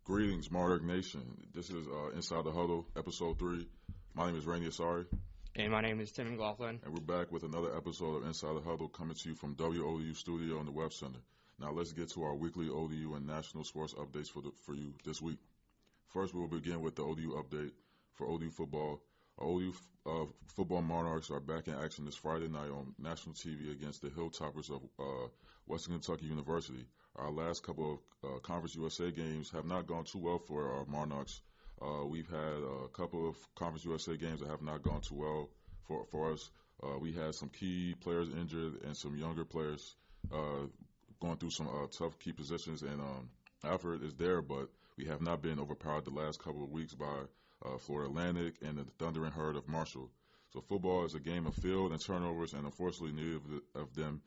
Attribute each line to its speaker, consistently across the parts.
Speaker 1: Greetings, Monarch Nation. This is Inside the Huddle, Episode 3. My name is Randy Asari.
Speaker 2: And my name is Tim McLaughlin.
Speaker 1: And we're back with another episode of Inside the Huddle coming to you from WODU Studio in the Web Center. Now let's get to our weekly ODU and national sports updates for you this week. First, we'll begin with the ODU update for ODU football. Our ODU football Monarchs are back in action this Friday night on national TV against the Hilltoppers of Western Kentucky University. Our last couple of Conference USA games have not gone too well for our Monarchs. We've had a couple of Conference USA games that have not gone too well for us. We had some key players injured and some younger players going through some tough key positions, and effort is there, but we have not been overpowered the last couple of weeks by Florida Atlantic and the Thundering Herd of Marshall. So football is a game of field and turnovers, and unfortunately neither of them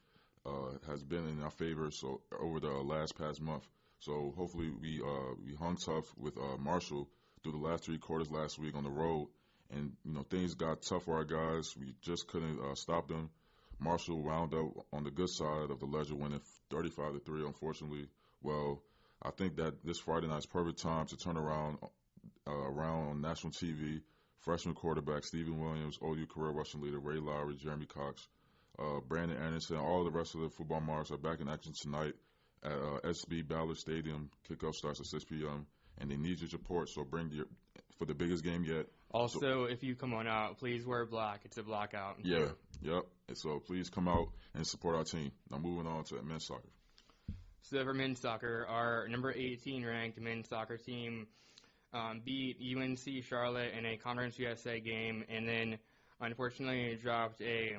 Speaker 1: has been in our favor so over the past month. So hopefully we hung tough with Marshall through the last 3 quarters last week on the road, and things got tough for our guys. We just couldn't stop them. Marshall wound up on the good side of the ledger, winning 35-3. Unfortunately, well, I think that this Friday night is perfect time to turn around on national TV. Freshman quarterback Stephen Williams, ODU career rushing leader Ray Lowry, Jeremy Cox, Brandon Anderson, all the rest of the football Monarchs are back in action tonight at SB Ballard Stadium. Kickoff starts at 6 p.m. and they need your support, so for the biggest game yet.
Speaker 2: Also, if you come on out, please wear black. It's a blackout.
Speaker 1: Yeah, yep. And so please come out and support our team. Now moving on to men's soccer.
Speaker 2: So for men's soccer, our number 18 ranked men's soccer team beat UNC Charlotte in a Conference USA game, and then unfortunately dropped a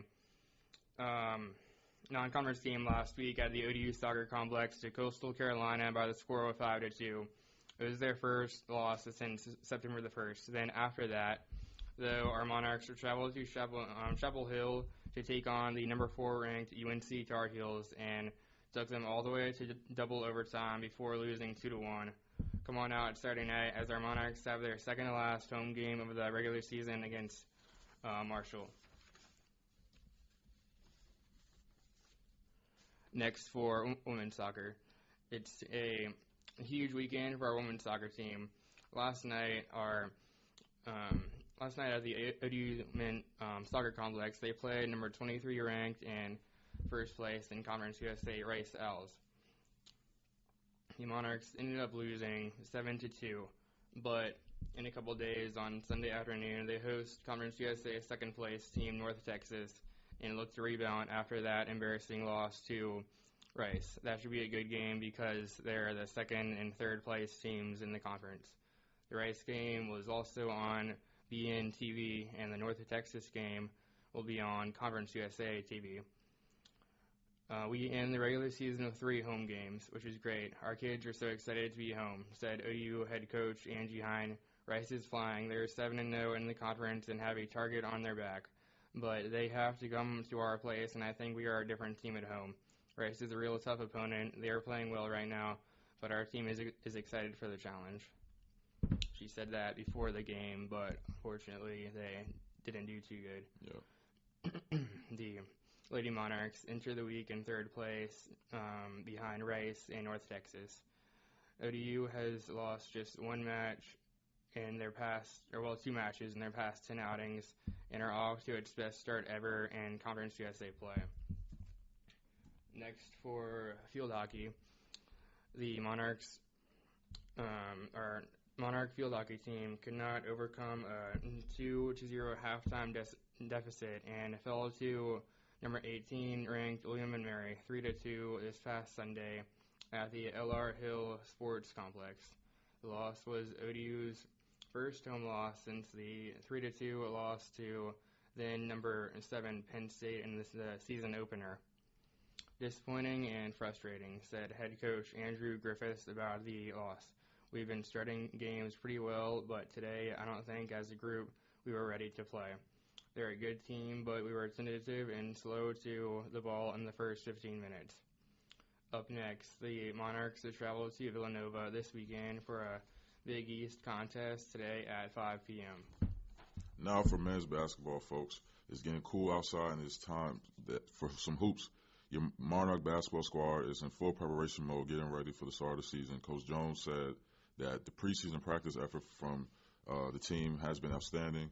Speaker 2: non-conference game last week at the ODU Soccer Complex to Coastal Carolina by the score of 5-2. It was their first loss since September the 1st. Then after that, though, our Monarchs traveled to Chapel Hill to take on the number 4 ranked UNC Tar Heels and took them all the way to double overtime before losing 2-1. Come on out Saturday night as our Monarchs have their second to last home game of the regular season against Marshall. Next for women's soccer, it's a huge weekend for our women's soccer team. Last night at the ODU men soccer complex, they played number 23 ranked and first place in Conference USA Rice Owls. The Monarchs ended up losing 7-2, but in a couple days on Sunday afternoon, they host Conference USA second place team North Texas and look to rebound after that embarrassing loss to Rice. That should be a good game because they're the second and third place teams in the conference. The Rice game was also on BN TV, and the North Texas game will be on Conference USA TV. We end the regular season with 3 home games, which is great. Our kids are so excited to be home, said ODU head coach Angie Hine. Rice is flying. They're 7-0 in the conference and have a target on their back. But they have to come to our place, and I think we are a different team at home. Rice is a real tough opponent. They are playing well right now, but our team is excited for the challenge. She said that before the game, but unfortunately they didn't do too good.
Speaker 1: Yeah.
Speaker 2: The Lady Monarchs enter the week in third place behind Rice and North Texas. ODU has lost just 1 match in their past, 2 matches in their past 10 outings, and are off to its best start ever in Conference USA play. Next for field hockey, the Monarch field hockey team could not overcome a 2-0 halftime deficit and fell to number 18 ranked William & Mary 3-2 this past Sunday at the LR Hill Sports Complex. The loss was ODU's first home loss since the 3-2 loss to then number 7 Penn State in the season opener. Disappointing and frustrating, said head coach Andrew Griffiths about the loss. We've been starting games pretty well, but today I don't think as a group we were ready to play. They're a good team, but we were tentative and slow to the ball in the first 15 minutes. Up next, the Monarchs will travel to Villanova this weekend for a Big East contest today at 5 p.m.
Speaker 1: Now for men's basketball, folks. It's getting cool outside and it's time for some hoops. Your Monarch basketball squad is in full preparation mode getting ready for the start of the season. Coach Jones said that the preseason practice effort from the team has been outstanding.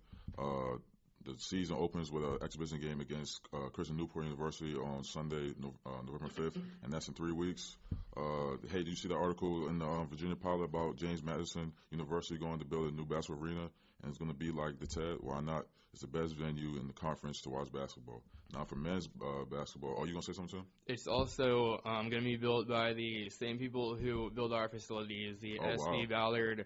Speaker 1: The season opens with an exhibition game against Christian Newport University on Sunday, November 5th, and that's in 3 weeks. Hey, do you see the article in the Virginia Pilot about James Madison University going to build a new basketball arena, and it's going to be like the TED? Why not? It's the best venue in the conference to watch basketball. Now, for men's basketball, are you going to say something, Tim?
Speaker 2: It's also going to be built by the same people who build our facilities, the SV Ballard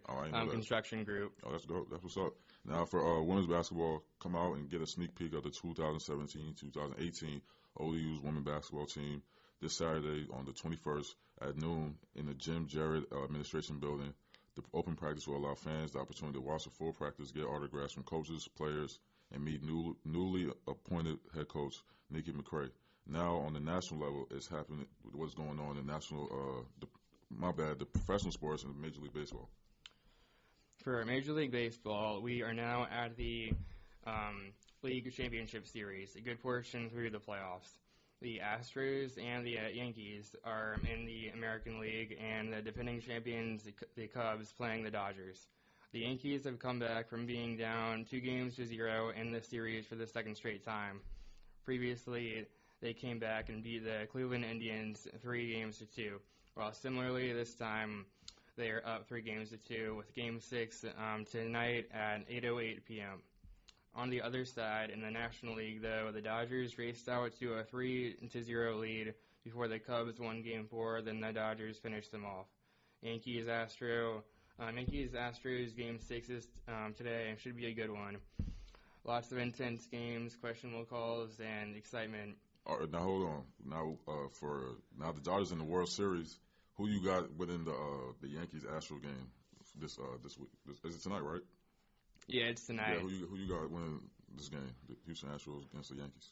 Speaker 2: Construction Group.
Speaker 1: Oh, that's dope. That's what's up. Now, for women's basketball, come out and get a sneak peek of the 2017-2018 ODU's women's basketball team this Saturday on the 21st at noon in the Jim Jarrett Administration Building. The open practice will allow fans the opportunity to watch the full practice, get autographs from coaches, players, and meet newly appointed head coach Nikki McCray. Now, on the national level, it's happening. What's going on in national? The professional sports and Major League Baseball.
Speaker 2: For Major League Baseball, we are now at the League Championship Series, a good portion through the playoffs. The Astros and the Yankees are in the American League, and the defending champions, the Cubs, playing the Dodgers. The Yankees have come back from being down 2-0 in the series for the second straight time. Previously, they came back and beat the Cleveland Indians 3-2, while similarly this time they are up 3-2 with Game 6 tonight at 8:08 p.m. On the other side, in the National League, though, the Dodgers raced out to a 3-0 lead before the Cubs won Game 4, then the Dodgers finished them off. Yankees-Astros Game 6 is today and should be a good one. Lots of intense games, questionable calls, and excitement.
Speaker 1: All right, now hold on. Now the Dodgers in the World Series. Who you got within the Yankees-Astros game this week? Is it tonight, right?
Speaker 2: Yeah, it's tonight.
Speaker 1: Yeah, who you got winning this game? The Houston Astros against the Yankees.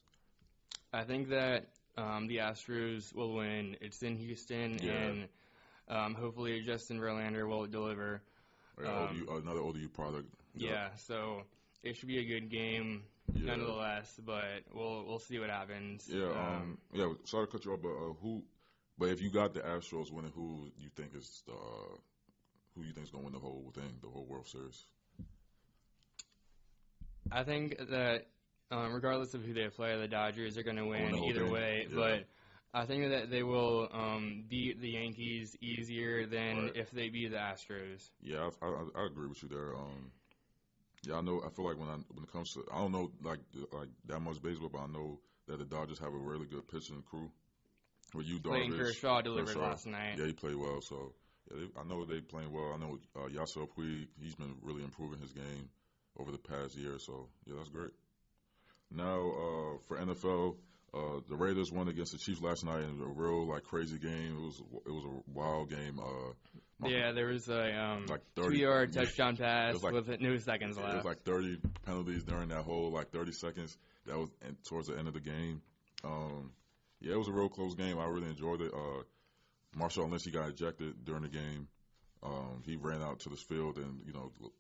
Speaker 2: I think that the Astros will win. It's in Houston, and hopefully Justin Verlander will deliver.
Speaker 1: Another ODU product.
Speaker 2: Yeah, so it should be a good game, nonetheless. But we'll see what happens.
Speaker 1: Yeah. Sorry to cut you off, but But if you got the Astros winning, who you think is going to win the whole thing, the whole World Series?
Speaker 2: I think that regardless of who they play, the Dodgers are going to win either way. Yeah. But I think that they will beat the Yankees easier than if they beat the Astros.
Speaker 1: Yeah, I agree with you there. I know. I feel like when it comes to, I don't know like that much baseball, but I know that the Dodgers have a really good pitching crew. With
Speaker 2: Clayton Kershaw delivered last night.
Speaker 1: Yeah, he played well. So I know they playing well. I know Yasiel Puig, he's been really improving his game over the past year. So yeah, that's great. Now for NFL, the Raiders won against the Chiefs last night in a real crazy game. It was a wild game.
Speaker 2: There was a 2-yard touchdown pass with no seconds left.
Speaker 1: It was 30 penalties during that whole 30 seconds. That was towards the end of the game. Yeah, it was a real close game. I really enjoyed it. Marshawn Lynch, he got ejected during the game. He ran out to this field and,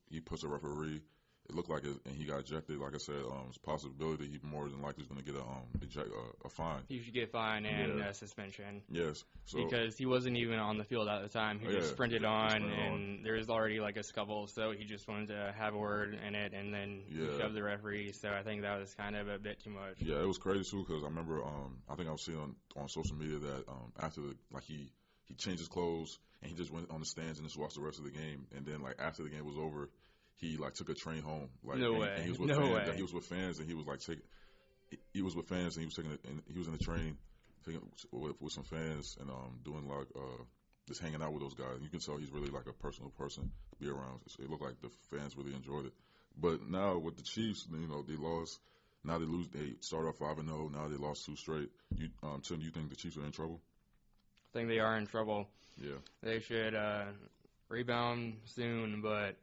Speaker 1: he pushed a referee. It looked like it, and he got ejected. Like I said, it's a possibility he more than likely is going to get a fine.
Speaker 2: He should get fined and a suspension.
Speaker 1: Yes.
Speaker 2: Because he wasn't even on the field at the time. He just sprinted on, and there was already a scuffle, so he just wanted to have a word in it, and then he shoved the referee. So I think that was kind of a bit too much.
Speaker 1: Yeah, it was crazy, too, because I remember I think I was seeing on social media that after he changed his clothes, and he just went on the stands and just watched the rest of the game. And then, after the game was over, he took a train home.
Speaker 2: No way.
Speaker 1: And he was with fans. He was with fans, and he was he was with fans, and he was in the train with some fans and doing just hanging out with those guys. You can tell he's really a personal person to be around. It looked like the fans really enjoyed it. But now with the Chiefs, they lost. Now they lose. They start off 5-0. Now they lost 2 straight. Tim, you think the Chiefs are in trouble?
Speaker 2: I think they are in trouble.
Speaker 1: Yeah.
Speaker 2: They should rebound soon, but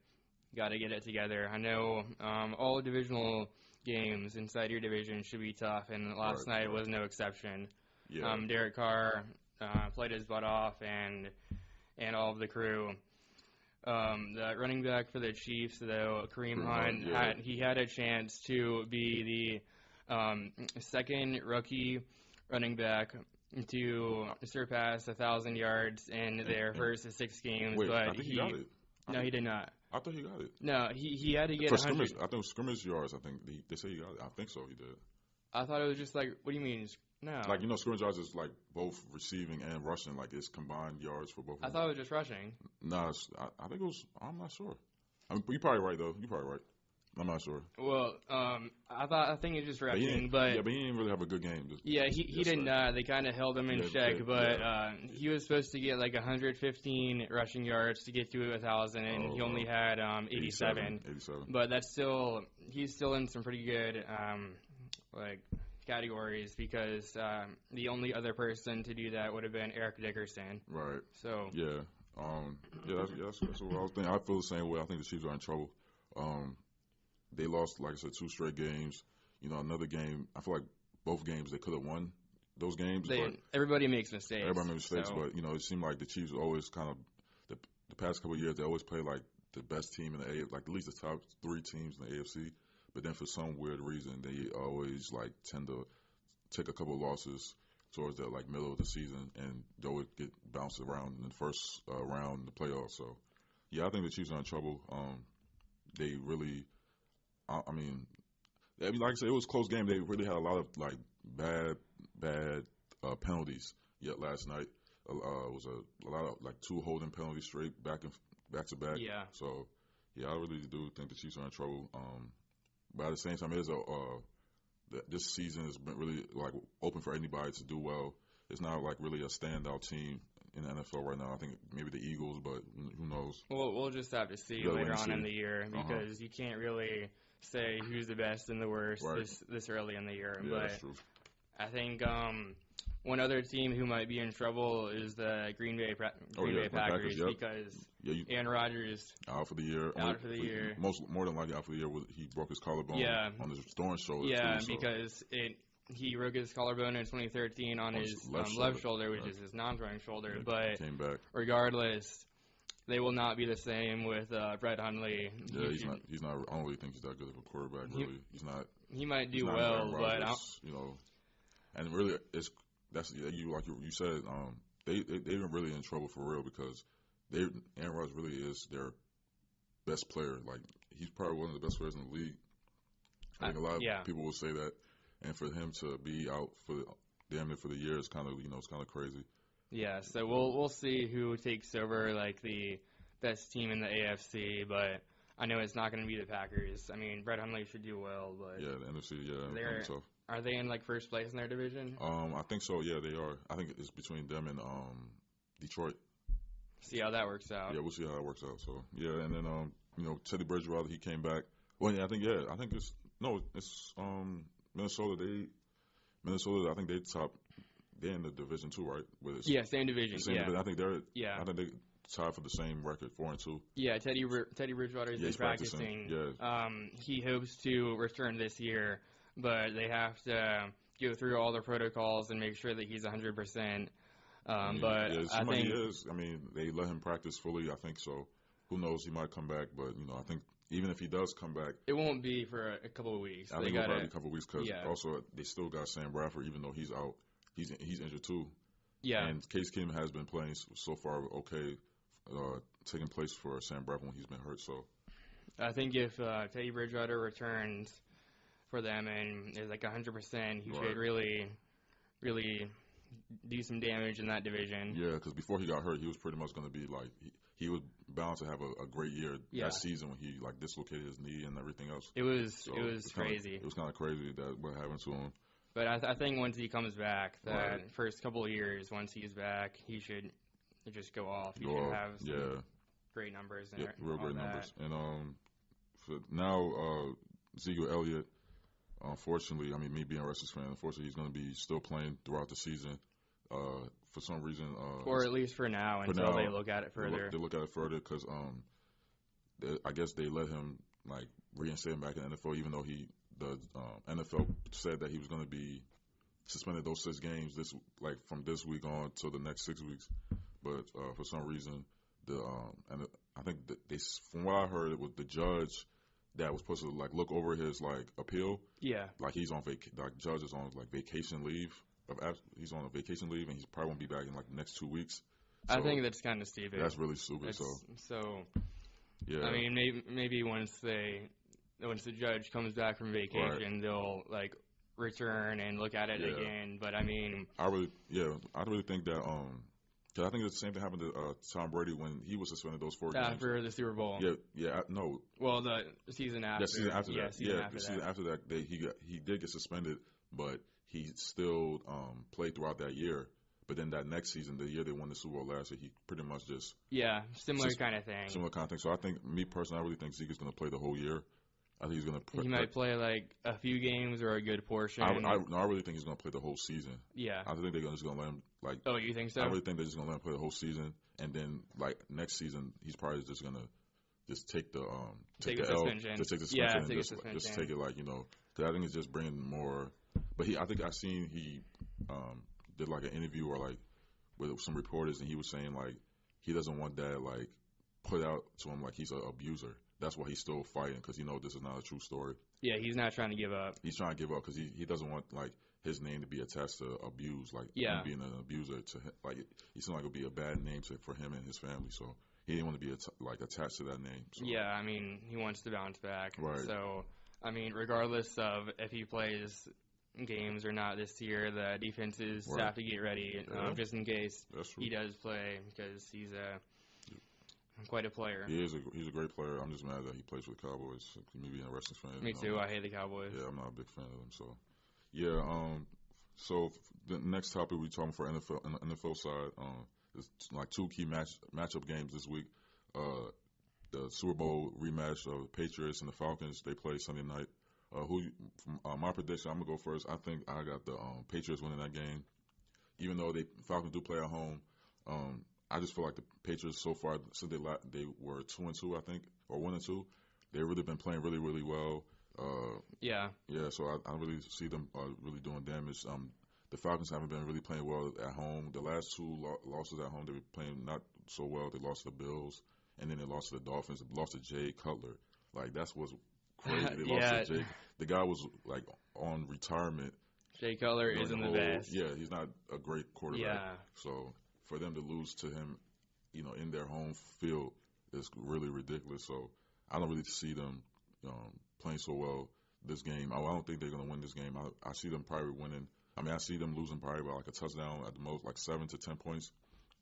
Speaker 2: got to get it together. I know all divisional games inside your division should be tough, and last night was no exception.
Speaker 1: Yeah.
Speaker 2: Derek Carr played his butt off, and all of the crew. The running back for the Chiefs, though, Kareem Hunt, had a chance to be the second rookie running back to surpass 1,000 yards in their first 6 games.
Speaker 1: Wait, I think he got it.
Speaker 2: No, he did not.
Speaker 1: I thought he got it.
Speaker 2: No, he had to get
Speaker 1: For
Speaker 2: 100.
Speaker 1: scrimmage, I think it was scrimmage yards. I think they say he got it. I think so. He did.
Speaker 2: I thought it was just like, what do you mean? No.
Speaker 1: Like, scrimmage yards is like both receiving and rushing. Like, it's combined yards for both of them.
Speaker 2: I thought it was just rushing.
Speaker 1: Nah, I think it was. I'm not sure. I mean, you're probably right though. You're probably right. I'm not sure.
Speaker 2: Well, I think it's just rushing, but
Speaker 1: he didn't really have a good game.
Speaker 2: He did not. They kind of held him in check, but he was supposed to get like 115 rushing yards to get to 1,000, and he only had 87.
Speaker 1: 87.
Speaker 2: But he's still in some pretty good like categories because the only other person to do that would have been Eric Dickerson.
Speaker 1: Right.
Speaker 2: So
Speaker 1: yeah. That's what I was thinking. I feel the same way. I think the Chiefs are in trouble. They lost, like I said, 2 straight games. Another game. I feel like both games they could have won those games.
Speaker 2: Everybody makes mistakes.
Speaker 1: Everybody makes mistakes, but it seemed like the Chiefs always kind of the past couple of years they always play like the best team in the AFC, like at least the top 3 teams in the AFC. But then for some weird reason they always like tend to take a couple of losses towards the like middle of the season, and they would get bounced around in the first round in the playoffs. So yeah, I think the Chiefs are in trouble. They really. I mean, like I said, it was a close game. They really had a lot of like bad penalties. Yet last night, it was a lot of like 2 holding penalties straight back to back.
Speaker 2: Yeah.
Speaker 1: So yeah, I really do think the Chiefs are in trouble. But at the same time, it is this season has been really like open for anybody to do well. It's not like really a standout team in the NFL right now. I think maybe the Eagles, but who knows?
Speaker 2: Well, we'll just have to see later on in the year because you can't really say who's the best and the worst this early in the year.
Speaker 1: Yeah,
Speaker 2: but
Speaker 1: that's true.
Speaker 2: I think one other team who might be in trouble is the Green Bay Packers because Aaron Rodgers
Speaker 1: out for the year. More than likely out for the year. He broke his collarbone on his throwing shoulder.
Speaker 2: Yeah,
Speaker 1: too, so.
Speaker 2: because he broke his collarbone in 2013 on his left shoulder, which is his non-throwing shoulder.
Speaker 1: Yeah,
Speaker 2: but
Speaker 1: came back.
Speaker 2: Regardless, they will not be the same with Brett Hundley.
Speaker 1: Yeah, he's not. I don't really think he's that good of a quarterback. Really, he's not.
Speaker 2: He might do well, but
Speaker 1: and really, that's like you said. They've been really in trouble for real because Aaron Rodgers really is their best player. Like he's probably one of the best players in the league. I think a lot of people will say that, and for him to be out for damn near for the year is kind of it's kind of crazy.
Speaker 2: Yeah, so we'll see who takes over like the best team in the AFC, but I know it's not going to be the Packers. I mean, Brett Hundley should do well, but
Speaker 1: yeah, the NFC, yeah, tough.
Speaker 2: Are they in like first place in their division?
Speaker 1: I think so. Yeah, they are. I think it's between them and Detroit.
Speaker 2: See how that works out.
Speaker 1: Yeah, we'll see how that works out. So yeah, and then Teddy Bridgewater, he came back. Well, yeah, I think it's Minnesota. Minnesota, I think they top. They're in the division too, right?
Speaker 2: Same division.
Speaker 1: Division. I think they're. Yeah. I think they tied for the same record, 4-2.
Speaker 2: Yeah, Teddy Bridgewater's been practicing.
Speaker 1: Yeah.
Speaker 2: He hopes to return this year, but they have to go through all the protocols and make sure that he's 100%. But I think
Speaker 1: he is. I mean, they let him practice fully. I think so. Who knows? He might come back, but I think even if he does come back,
Speaker 2: it won't be for a couple of weeks.
Speaker 1: I think it'll probably be a couple of weeks because also they still got Sam Bradford, even though he's out. He's injured too.
Speaker 2: Yeah.
Speaker 1: And Case Keenum has been playing so far okay, taking place for Sam Bradford when he's been hurt. So
Speaker 2: I think if Teddy Bridgewater returns for them and is like 100%, he should really, really do some damage in that division.
Speaker 1: Yeah, because before he got hurt, he was pretty much going to be like he was bound to have a great year that season when he like dislocated his knee and everything else.
Speaker 2: It was crazy.
Speaker 1: It was kind of crazy that what happened to him.
Speaker 2: But I think once he comes back, that first couple of years, once he's back, he should just go off. He should have some great numbers. And
Speaker 1: real great numbers. And for now, Ezekiel Elliott, unfortunately, I mean, me being a Redskins fan, unfortunately, he's going to be still playing throughout the season. For some reason,
Speaker 2: or at least for now, until they look at it further.
Speaker 1: They look at it further because I guess they let him like reinstate him back in the NFL, even though the NFL said that he was going to be suspended those 6 games from this week on till the next 6 weeks. But for some reason, and I think from what I heard, it was the judge that was supposed to like look over his like appeal.
Speaker 2: Yeah.
Speaker 1: Like he's on judge is on like vacation leave. He's on a vacation leave and he probably won't be back in like the next 2 weeks. So
Speaker 2: I think that's kind of stupid.
Speaker 1: That's really stupid. So Yeah.
Speaker 2: I mean, maybe once the judge comes back from vacation, they'll like return and look at it again. But I mean,
Speaker 1: I really think that cause I think the same thing happened to Tom Brady when he was suspended those 4 games
Speaker 2: after the Super Bowl.
Speaker 1: No.
Speaker 2: Well, the season after.
Speaker 1: The season after that.
Speaker 2: The
Speaker 1: season after that, he did get suspended, but he still played throughout that year. But then that next season, the year they won the Super Bowl last year, he pretty much just
Speaker 2: similar kind of thing.
Speaker 1: Similar kind of thing. So I think, me personally, I really think Zeke is going to play the whole year. I think he's going to.
Speaker 2: He might play like a few games or a good portion.
Speaker 1: I really think he's going to play the whole season.
Speaker 2: Yeah.
Speaker 1: I think they're just going to let him like.
Speaker 2: Oh, you think so?
Speaker 1: I really think they're just going to let him play the whole season, and then like next season, he's probably just going to just take the
Speaker 2: take the suspension.
Speaker 1: Just take the suspension and
Speaker 2: suspension.
Speaker 1: just take it like because I think it's just bringing more. But I think I seen he did like an interview or like with some reporters, and he was saying like he doesn't want that like put out to him like he's an abuser. That's why he's still fighting, because this is not a true story.
Speaker 2: Yeah, he's not trying to give up.
Speaker 1: He's trying to give up because he doesn't want like his name to be attached to abuse, like him being an abuser to him. Like he seemed like it would be a bad name for him and his family. So he didn't want to be attached to that name. So.
Speaker 2: Yeah, I mean he wants to bounce back.
Speaker 1: Right.
Speaker 2: So I mean, regardless of if he plays games or not this year, the defenses have to get ready just in case he does play, because he's quite a player.
Speaker 1: He's a great player. I'm just mad that he plays for the Cowboys. Me being a Redskins fan.
Speaker 2: Me too. I hate the Cowboys.
Speaker 1: Yeah, I'm not a big fan of them. So, yeah. So the next topic we talking for NFL on the NFL side. There's like 2 key matchup games this week. The Super Bowl rematch of the Patriots and the Falcons. They play Sunday night. My prediction, I'm gonna go first. I think I got the Patriots winning that game, even though Falcons do play at home. I just feel like the Patriots so far, since they were 2-2, I think, or 1-2, they've really been playing really, really well.
Speaker 2: Yeah.
Speaker 1: So I really see them really doing damage. The Falcons haven't been really playing well at home. The last 2 losses at home, they were playing not so well. They lost to the Bills, and then they lost to the Dolphins. They lost to Jay Cutler. Like, that's what's crazy. They lost to Jay. The guy was like on retirement.
Speaker 2: Jay Cutler isn't the best.
Speaker 1: Yeah, he's not a great quarterback.
Speaker 2: Yeah.
Speaker 1: So for them to lose to him, in their home field is really ridiculous. So I don't really see them playing so well this game. I don't think they're going to win this game. I see them probably winning. I mean, I see them losing probably by like a touchdown at the most, like 7 to 10 points.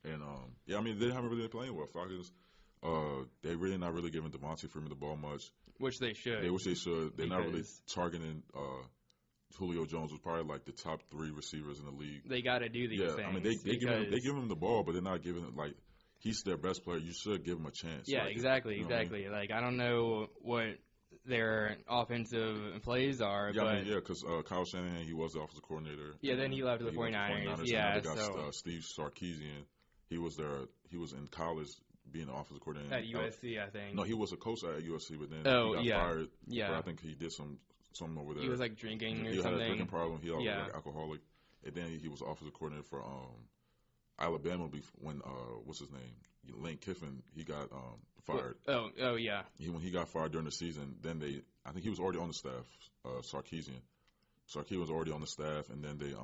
Speaker 1: And I mean, they haven't really been playing well. Falcons, they're really not really giving Devontae Freeman the ball much.
Speaker 2: Which they should.
Speaker 1: They should. They're not really targeting Julio Jones, was probably like the top 3 receivers in the league.
Speaker 2: They got to do these things.
Speaker 1: I mean, they give him the ball, but they're not giving it like he's their best player. You should give him a chance.
Speaker 2: Yeah,
Speaker 1: like,
Speaker 2: exactly. I mean? Like, I don't know what their offensive plays are.
Speaker 1: Yeah, because Kyle Shanahan, he was the offensive coordinator.
Speaker 2: Yeah, then he left to the 49ers. Yeah,
Speaker 1: they got Steve Sarkisian. He was in college being an offensive coordinator
Speaker 2: at USC, I think.
Speaker 1: No, he was a coach at USC, but then he got fired.
Speaker 2: Yeah,
Speaker 1: I think he did something over there.
Speaker 2: He was like drinking or something.
Speaker 1: He had a drinking problem. He was like alcoholic, and then he was offensive coordinator for Alabama when what's his name, Lane Kiffin, he got fired.
Speaker 2: Oh yeah.
Speaker 1: When he got fired during the season, then I think he was already on the staff. Sarkisian was already on the staff, and then they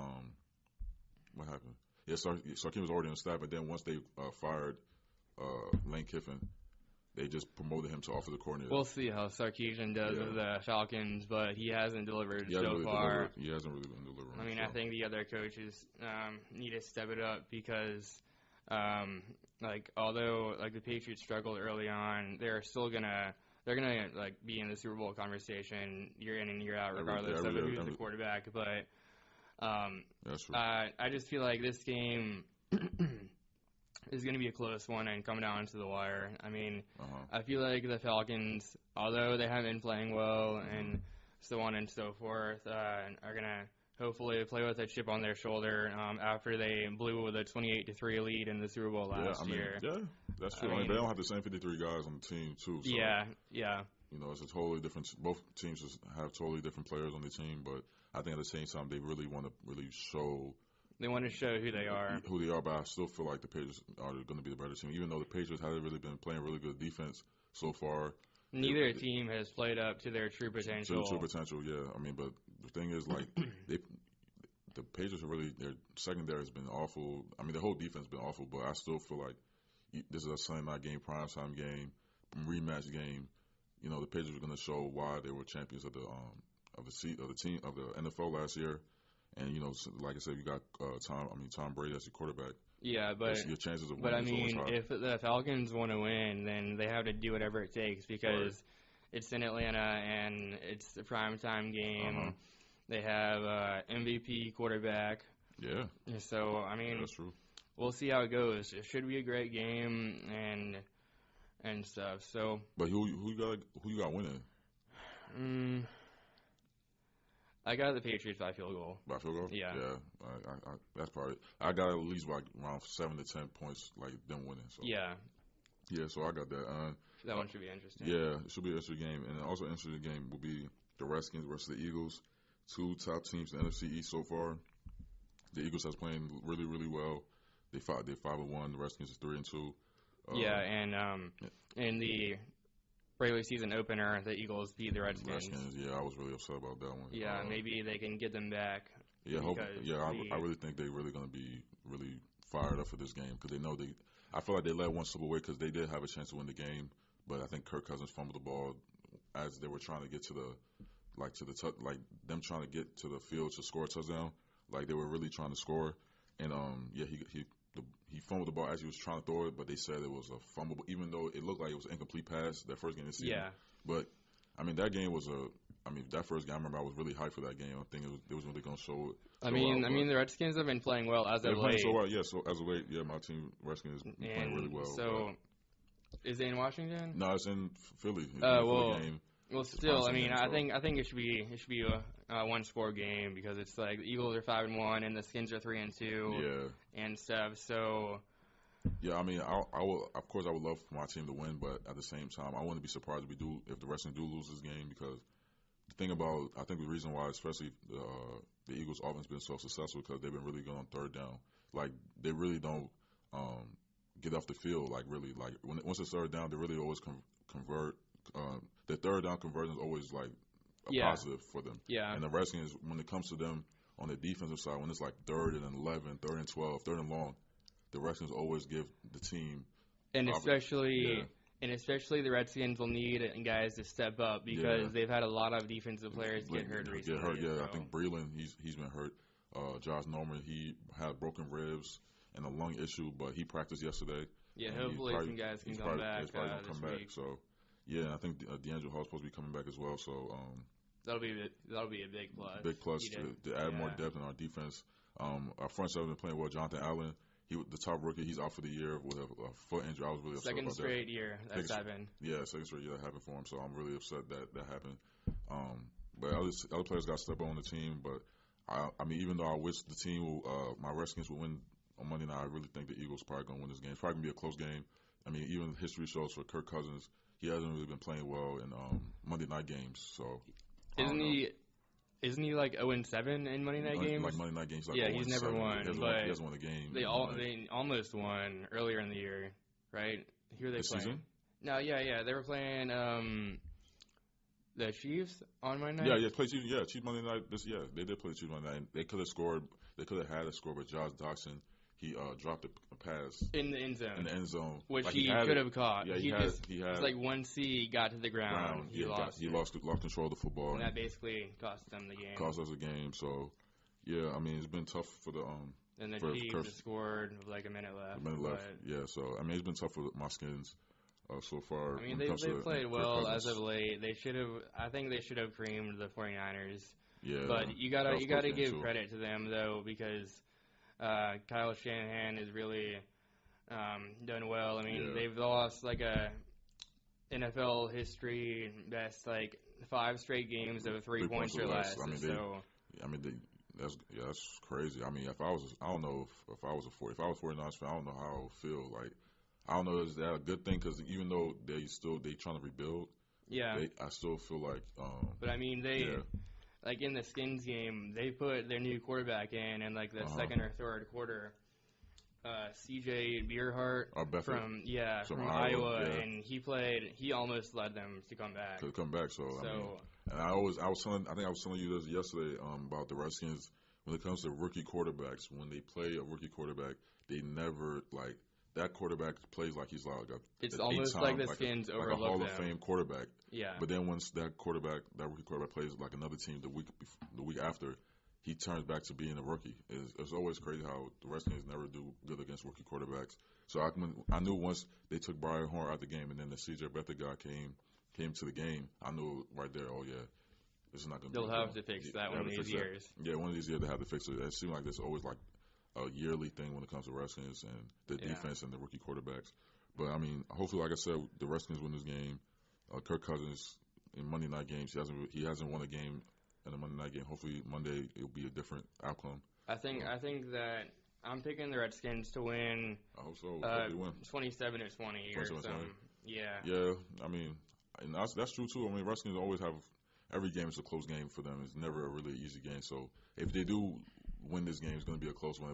Speaker 1: what happened? Yeah, Sarkisian was already on the staff, but then once they fired Lane Kiffin, they just promoted him to offensive coordinator.
Speaker 2: We'll see how Sarkisian does with the Falcons, but he hasn't delivered so far.
Speaker 1: He hasn't really been delivering.
Speaker 2: I mean, I think the other coaches need to step it up because, although the Patriots struggled early on, they're gonna be in the Super Bowl conversation year in and year out, regardless of who's the quarterback. But
Speaker 1: that's true.
Speaker 2: I just feel like this game is going to be a close one and come down to the wire. I mean, I feel like the Falcons, although they haven't been playing well and so on and so forth, are going to hopefully play with a chip on their shoulder after they blew with a 28-3 lead in the Super Bowl last year.
Speaker 1: Yeah, that's true. I mean, they don't have the same 53 guys on the team, too. So,
Speaker 2: yeah.
Speaker 1: It's a totally different – both teams just have totally different players on the team, but I think at the same time they really want to really show –
Speaker 2: they want to show who they are.
Speaker 1: But I still feel like the Patriots are going to be the better team, even though the Patriots haven't really been playing really good defense so far.
Speaker 2: Neither team has played up to their true potential.
Speaker 1: Yeah. I mean, but the thing is, the Patriots are really, their secondary has been awful. I mean, the whole defense has been awful, but I still feel like this is a Sunday night game, primetime game. rematch game, the Patriots were going to show why they were champions of the team of the NFL last year. And like I said, you got Tom Brady as your quarterback.
Speaker 2: Yeah, but
Speaker 1: your chances of
Speaker 2: but I
Speaker 1: winning is always
Speaker 2: mean,
Speaker 1: high.
Speaker 2: if the Falcons want to win, then they have to do whatever it takes because it's in Atlanta and it's a primetime game. They have MVP quarterback.
Speaker 1: Yeah.
Speaker 2: So I mean,
Speaker 1: that's true.
Speaker 2: We'll see how it goes. It should be a great game and stuff. So.
Speaker 1: But who you got winning?
Speaker 2: I got the Patriots by field goal.
Speaker 1: By field goal?
Speaker 2: Yeah.
Speaker 1: Yeah. That's probably. I got at least like around 7 to 10 points, like them winning. So.
Speaker 2: Yeah.
Speaker 1: Yeah. So I got that.
Speaker 2: That one should be interesting.
Speaker 1: Yeah, it should be an interesting game, and also an interesting game will be the Redskins versus the Eagles, 2 top teams in the NFC East so far. The Eagles has playing really, really well. They're 5-1. The Redskins is 3-2.
Speaker 2: Yeah, and in the regular season opener, the Eagles beat the Redskins.
Speaker 1: Yeah, I was really upset about that one.
Speaker 2: Yeah, maybe they can get them back.
Speaker 1: Yeah, I really think they're really going to be really fired up for this game because they know I feel like they let one slip away because they did have a chance to win the game, but I think Kirk Cousins fumbled the ball as they were trying to get to them trying to get to the field to score a touchdown. Like they were really trying to score, and he fumbled the ball as he was trying to throw it, but they said it was a fumble, even though it looked like it was an incomplete pass that first game of the season.
Speaker 2: Yeah.
Speaker 1: But, that game was that first game, I remember I was really hyped for that game. I think it was really going to show
Speaker 2: I mean, the Redskins have been playing well as of late.
Speaker 1: So well, yeah, so as of late, yeah, my team, Redskins, is playing really well.
Speaker 2: So, is it in Washington?
Speaker 1: No, it's in Philly.
Speaker 2: Well, still, I think it should be a one-score game because it's like the Eagles are 5-1 and the Skins are 3-2.
Speaker 1: Yeah.
Speaker 2: And stuff. So.
Speaker 1: Yeah, I would love for my team to win, but at the same time, I wouldn't be surprised if the Redskins do lose this game because the thing about I think the reason why, especially the Eagles' offense been so successful because they've been really good on third down. Like they really don't get off the field once it's third down, they really always convert. The third down conversion is always like a positive for them.
Speaker 2: Yeah.
Speaker 1: And the Redskins, when it comes to them on the defensive side, when it's like 3rd and 11, 3rd and 12, 3rd and long, the Redskins always give the team.
Speaker 2: And especially the Redskins will need guys to step up because they've had a lot of defensive players get hurt recently.
Speaker 1: I think Breland, he's been hurt. Josh Norman, he had broken ribs and a lung issue, but he practiced yesterday.
Speaker 2: Yeah, hopefully some guys can come back this week.
Speaker 1: So, yeah, I think D'Angelo Hall's supposed to be coming back as well. So
Speaker 2: that'll be a big plus.
Speaker 1: Big plus to add more depth in our defense. Our front seven been playing well. Jonathan Allen, the top rookie, he's out for the year with a foot injury. I was really upset about that.
Speaker 2: Second straight year that's happened.
Speaker 1: Yeah, second straight year that happened for him. So I'm really upset that happened. But other players got to step on the team. But even though I wish the team, my Redskins would win on Monday night, I really think the Eagles probably gonna win this game. It's probably gonna be a close game. Even history shows for Kirk Cousins, he hasn't really been playing well in Monday night games. So
Speaker 2: Isn't he like 0-7 in Monday night games?
Speaker 1: Like Monday night games. Like
Speaker 2: he's never won.
Speaker 1: He hasn't won a game.
Speaker 2: They almost won earlier in the year, right? Who are they playing?
Speaker 1: Season?
Speaker 2: No, yeah. They were playing the Chiefs on Monday night.
Speaker 1: Yeah, play Chiefs. Yeah, Chiefs Monday night. They did play the Chiefs Monday night. They could have scored. They could have had a score, but Josh Doxson, he dropped a pass
Speaker 2: in the end zone. Which he could have caught.
Speaker 1: Yeah,
Speaker 2: it's like one C got to the ground. He lost
Speaker 1: control of the football.
Speaker 2: And that basically cost them the game.
Speaker 1: Cost us a game. So, yeah, it's been tough for the
Speaker 2: And the Chiefs scored with like a minute left.
Speaker 1: Yeah. So it's been tough for my Skins so far.
Speaker 2: They've played well as of late. I think they should have creamed the 49ers.
Speaker 1: Yeah.
Speaker 2: But you gotta give credit to them though because Kyle Shanahan has really done well. They've lost like a NFL history best 5 straight games of 3 points or less.
Speaker 1: That's crazy. If I was 49ers fan, I don't know how I would feel. I don't know, is that a good thing? Because even though they trying to rebuild, I still feel like.
Speaker 2: But like in the Skins game, they put their new quarterback in the second or third quarter. C.J. Beerhart from Iowa, and he almost led them to come back.
Speaker 1: And I was telling you this yesterday about the Redskins. When it comes to rookie quarterbacks, when they play a rookie quarterback, they never that quarterback plays like he's like
Speaker 2: it's almost like the Skins
Speaker 1: like
Speaker 2: overlook
Speaker 1: a Hall
Speaker 2: them.
Speaker 1: of Fame quarterback.
Speaker 2: Yeah.
Speaker 1: But then once that rookie quarterback plays like another team the week after, he turns back to being a rookie. It's always crazy how the Redskins never do good against rookie quarterbacks. So I knew once they took Brian Horn out the game and then the C.J. Beathard guy came to the game, I knew right there, oh yeah, this is not going to be
Speaker 2: They'll have to fix that one of these years.
Speaker 1: Yeah, one of these years they have to fix it. It seems like there's always like a yearly thing when it comes to Redskins and the defense and the rookie quarterbacks. But, I mean, hopefully, like I said, the Redskins win this game. Kirk Cousins in Monday night games, he hasn't won a game in a Monday night game. Hopefully, Monday it'll be a different outcome.
Speaker 2: I think that I'm picking the Redskins to win.
Speaker 1: I hope so.
Speaker 2: 27-20 or something. Yeah.
Speaker 1: Yeah, I mean, and that's true, too. I mean, Redskins always have every game is a close game for them. It's never a really easy game. So, if they do win this game, it's going to be a close one.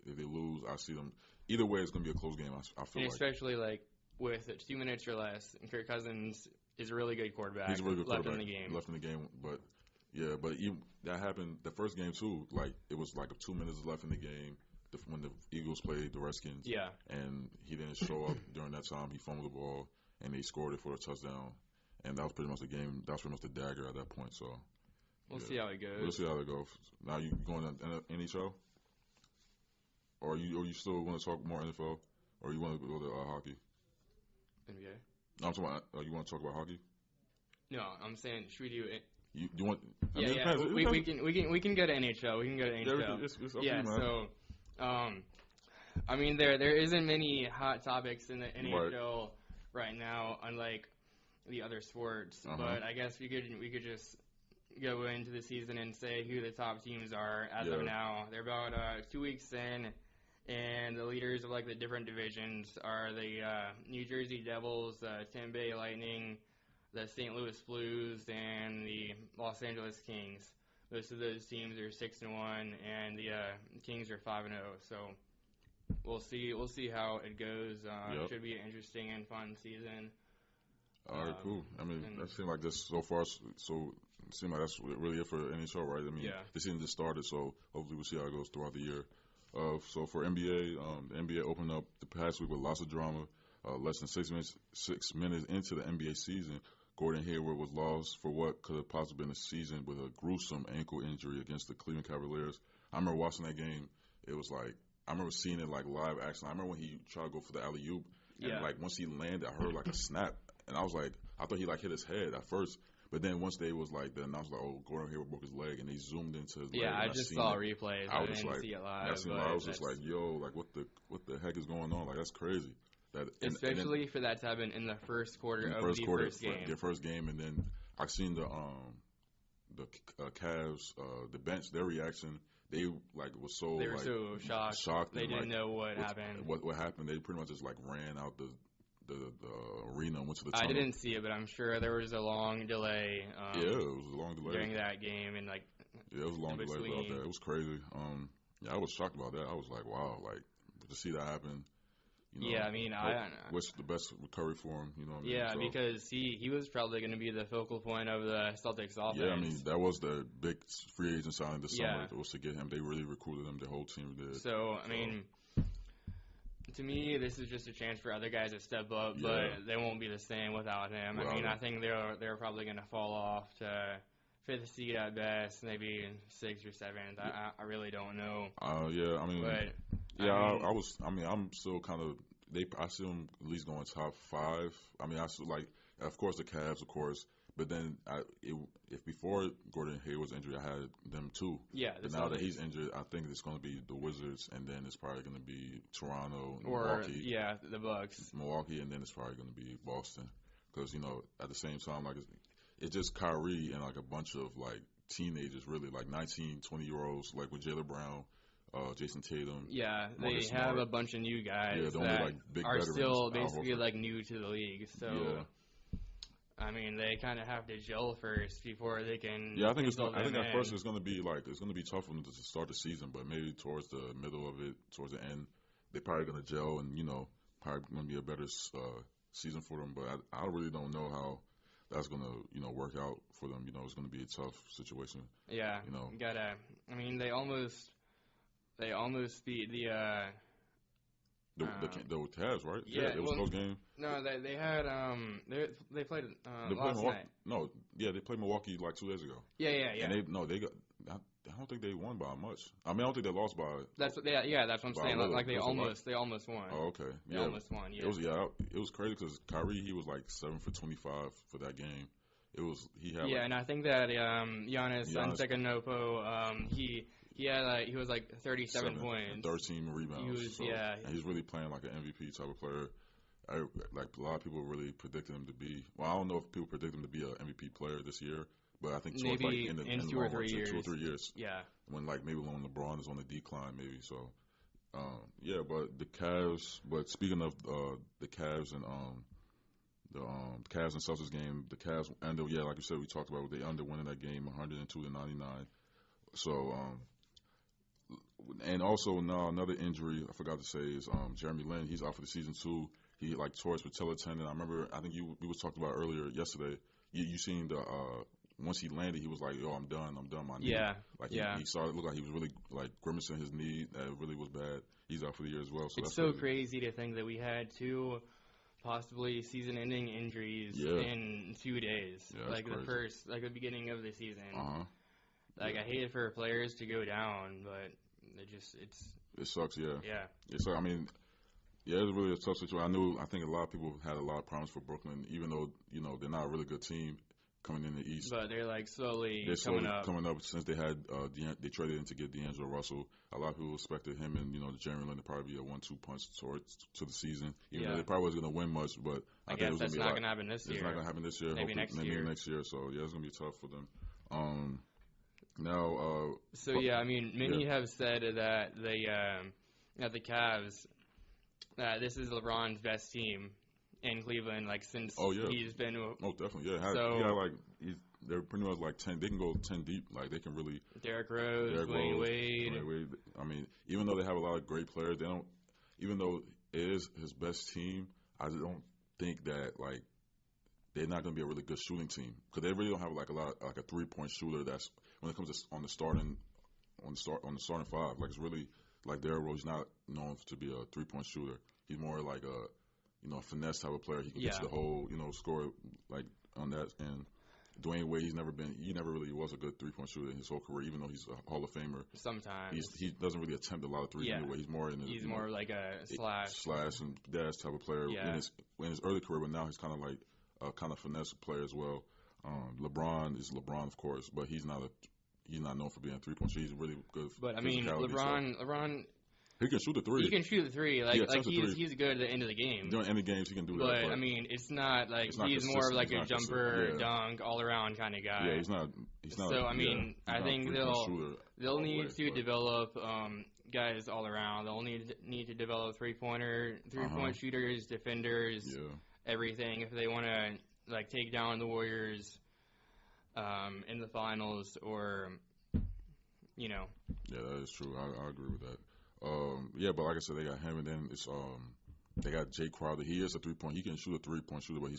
Speaker 1: If they lose, I see them. Either way, it's going to be a close game. I feel
Speaker 2: and especially like with 2 minutes or less, and Kirk Cousins is a really good quarterback.
Speaker 1: He's a really good quarterback.
Speaker 2: Left in the game.
Speaker 1: But yeah, that happened the first game too. Like it was like 2 minutes left in the game when the Eagles played the Redskins.
Speaker 2: Yeah.
Speaker 1: And he didn't show up during that time. He fumbled the ball and they scored it for a touchdown. And that was pretty much the game. That was pretty much the dagger at that point. So.
Speaker 2: We'll see how it goes.
Speaker 1: We'll see how it goes. Now you going to NHL? Or you still want to talk more NFL? Or you want to go to hockey?
Speaker 2: NBA.
Speaker 1: No, I'm talking about, you want to talk about hockey?
Speaker 2: No, I'm saying should we do it?
Speaker 1: You want?
Speaker 2: Yeah. We can go to NHL. We can go to NHL.
Speaker 1: It's up to
Speaker 2: yeah.
Speaker 1: You, man.
Speaker 2: So, I mean there isn't many hot topics in the NHL right now, unlike the other sports. But I guess we could just go into the season and say who the top teams are as of now. They're about 2 weeks in, and the leaders of like the different divisions are the New Jersey Devils, Tampa Bay Lightning, the St. Louis Blues, and the Los Angeles Kings. Most of those teams are 6-1, and the Kings are 5-0. So we'll see how it goes. It should be an interesting and fun season.
Speaker 1: All right, cool. I mean, that seems like this so far. So it seems like that's really it for NHL, right? I mean, the season just started, so hopefully we'll see how it goes throughout the year. So for NBA, the NBA opened up the past week with lots of drama. Less than 6 minutes into the NBA season, Gordon Hayward was lost for what could have possibly been a season with a gruesome ankle injury against the Cleveland Cavaliers. I remember watching that game. It was like, I remember seeing it like live action. I remember when he tried to go for the alley-oop, and like once he landed, I heard like a snap. And I was like, I thought he like hit his head at first, but then once they was like, the announcement like, oh, Gordon Hayward broke his leg, and they zoomed into his leg.
Speaker 2: Yeah, I just saw replays. I didn't see it live.
Speaker 1: I was just like, yo, like what the heck is going on? Like that's crazy.
Speaker 2: Especially for that to happen in the first quarter of the first game.
Speaker 1: Their first game, and then I seen the Cavs, the bench, their reaction. They like was so
Speaker 2: they were so shocked. They didn't know what happened.
Speaker 1: What happened? They pretty much just like ran out the arena and went to the tunnel.
Speaker 2: I didn't see it, but I'm sure there was a long delay.
Speaker 1: It was a long delay
Speaker 2: during that game, and like
Speaker 1: it was a long delay about that. It was crazy. I was shocked about that. I was like, wow, like to see that happen. You know,
Speaker 2: I mean, I
Speaker 1: wish the best recovery for him. You know what I mean?
Speaker 2: Yeah, so, because he was probably going to be the focal point of the Celtics offense.
Speaker 1: Yeah, I mean, that was the big free agent signing this summer. It was to get him. They really recruited him. The whole team did.
Speaker 2: So, I mean, to me, this is just a chance for other guys to step up, but they won't be the same without him. I mean, I think they're probably going to fall off to 5th seed at best, maybe 6th or 7th. I really don't know.
Speaker 1: I mean,
Speaker 2: but
Speaker 1: I'm still kind of. I see them at least going top 5. I mean, I still like, of course, the Cavs, of course. But then, if before Gordon Hayward's injury, I had them too.
Speaker 2: Yeah.
Speaker 1: But now that he's injured, I think it's going to be the Wizards, and then it's probably going to be Toronto, Milwaukee.
Speaker 2: Yeah, the Bucks.
Speaker 1: Milwaukee, and then it's probably going to be Boston. Because, at the same time, like, it's just Kyrie and, like, a bunch of, like, teenagers, really, like 19, 20-year-olds, like with Jaylen Brown, Jason Tatum.
Speaker 2: Yeah, they have a bunch of new guys that are still basically like new to the league. So, I mean, they kind of have to gel first before they can.
Speaker 1: Yeah, I think at first it's going to be tough for them to start the season, but maybe towards the middle of it, towards the end, they're probably going to gel, and probably going to be a better season for them. But I really don't know how that's going to work out for them. It's going to be a tough situation.
Speaker 2: Yeah, I mean, they almost beat the
Speaker 1: The Cavs, right?
Speaker 2: Yeah,
Speaker 1: it was a close game.
Speaker 2: No, they had they played
Speaker 1: They played
Speaker 2: last night.
Speaker 1: No, yeah, they played Milwaukee like 2 days ago.
Speaker 2: Yeah.
Speaker 1: And they got. I don't think they won by much. I mean, I don't think they lost by.
Speaker 2: That's what I'm saying. Like they almost won.
Speaker 1: Oh, okay.
Speaker 2: They almost won. Yeah.
Speaker 1: It was crazy because Kyrie, he was like 7 for 25 for that game. He had
Speaker 2: and I think that Giannis Antetokounmpo, he was like 37 points,
Speaker 1: 13 rebounds. And he's really playing like an MVP type of player. Like a lot of people really predicted him to be. Well, I don't know if people predict him to be an MVP player this year, but I think towards
Speaker 2: maybe
Speaker 1: like
Speaker 2: in 2 or 3 years.
Speaker 1: 2 or 3 years.
Speaker 2: Yeah.
Speaker 1: When LeBron is on the decline, maybe. So, but the Cavs. But speaking of the Cavs and the Cavs and Celtics game, the Cavs ended. Yeah, like you said, we talked about they ended winning that game 102-99. So, and also now another injury I forgot to say is Jeremy Lin. He's out for the season too. He tore his patella tendon. I think we was talking about earlier yesterday. You seen the once he landed, he was like, "Yo, I'm done. My knee."
Speaker 2: Yeah.
Speaker 1: He started to look like he was really like grimacing his knee. That really was bad. He's out for the year as well. So
Speaker 2: it's so crazy to think that we had 2 possibly season-ending injuries in 2 days.
Speaker 1: Yeah,
Speaker 2: like
Speaker 1: crazy.
Speaker 2: the beginning of the season.
Speaker 1: I
Speaker 2: hate it for players to go down, but
Speaker 1: it sucks. Yeah.
Speaker 2: Yeah.
Speaker 1: So I mean, it was really a tough situation. I think a lot of people had a lot of problems for Brooklyn, even though they're not a really good team coming in the East.
Speaker 2: But they're slowly
Speaker 1: coming up since they had they traded in to get D'Angelo Russell. A lot of people expected him and Jeremy Lin to probably be a 1-2 punch to the season. Even though they probably wasn't going to win much, but
Speaker 2: I guess that's not going to happen this year.
Speaker 1: It's not going to happen this year.
Speaker 2: Maybe next
Speaker 1: year. So it's going to be tough for them.
Speaker 2: Many have said that the Cavs, this is LeBron's best team in Cleveland, since he's been.
Speaker 1: Oh, definitely, yeah. They're pretty much like 10. They can go 10 deep. Like they can really.
Speaker 2: Derrick Rose, Dwayne
Speaker 1: Wade. I mean, even though they have a lot of great players, they don't. Even though it is his best team, I don't think that they're not going to be a really good shooting team because they really don't have a 3-point shooter. That's when it comes to on the starting five. It's really Derrick Rose. He's not known to be a 3-point shooter. He's more like a finesse type of player. He can get to the hole, score on that. And Dwayne Wade, he never really was a good 3-point shooter in his whole career, even though he's a Hall of Famer.
Speaker 2: Sometimes
Speaker 1: he doesn't really attempt a lot of threes anyway. He's more
Speaker 2: like a slash
Speaker 1: and dash type of player in his early career, but now he's kind of like a kind of finesse player as well. LeBron is LeBron, of course, but he's not known for being a 3-point shooter. He's really good.
Speaker 2: But I mean, LeBron.
Speaker 1: He can shoot the three.
Speaker 2: He can shoot the three. He's good at the end of the game.
Speaker 1: During any games, he can do that.
Speaker 2: But I mean, it's not he's more of like a jumper, dunk, all around kind of guy.
Speaker 1: Yeah, he's not.
Speaker 2: So I mean, I think they'll need to develop guys all around. They'll need to develop three-point shooters, defenders, everything if they want to take down the Warriors in the finals or
Speaker 1: Yeah, that is true. I agree with that. But like I said, they got him, and then they got Jay Crowder. He is a 3-point. He can shoot a 3-point shooter, but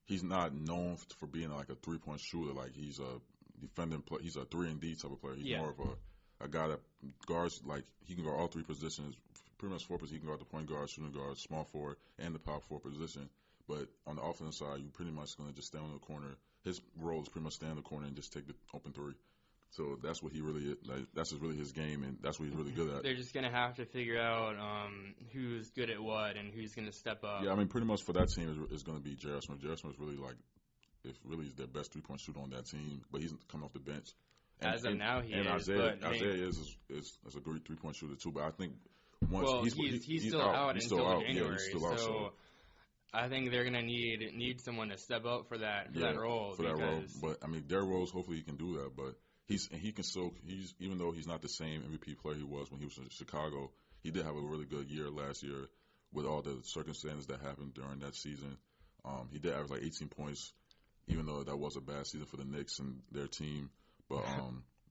Speaker 1: he's not known for being a 3-point shooter. He's a defending player. He's a 3-and-D type of player. He's more of a guy that guards he can guard all 3 positions. Pretty much 4 positions. He can guard the point guard, shooting guard, small forward, and the power forward position. But on the offensive side, you're pretty much going to just stand in the corner. His role is pretty much stand in the corner and just take the open 3. So that's what he really is. That's really his game, and that's what he's really good at.
Speaker 2: They're just gonna have to figure out who's good at what and who's gonna step up.
Speaker 1: Yeah, I mean, pretty much for that team is going to be J.R. Smith. J.R. Smith is really is their best 3-point shooter on that team, but he's coming off the bench.
Speaker 2: As of now, he
Speaker 1: and
Speaker 2: is.
Speaker 1: Isaiah is a great 3-point shooter too. But I think
Speaker 2: he's still out until January.
Speaker 1: Yeah, he's still out, so
Speaker 2: I think they're gonna need someone to step up for that role.
Speaker 1: But I mean, Derrick Rose, hopefully he can do that. But even though he's not the same MVP player he was when he was in Chicago, he did have a really good year last year with all the circumstances that happened during that season. He did average 18 points, even though that was a bad season for the Knicks and their team. But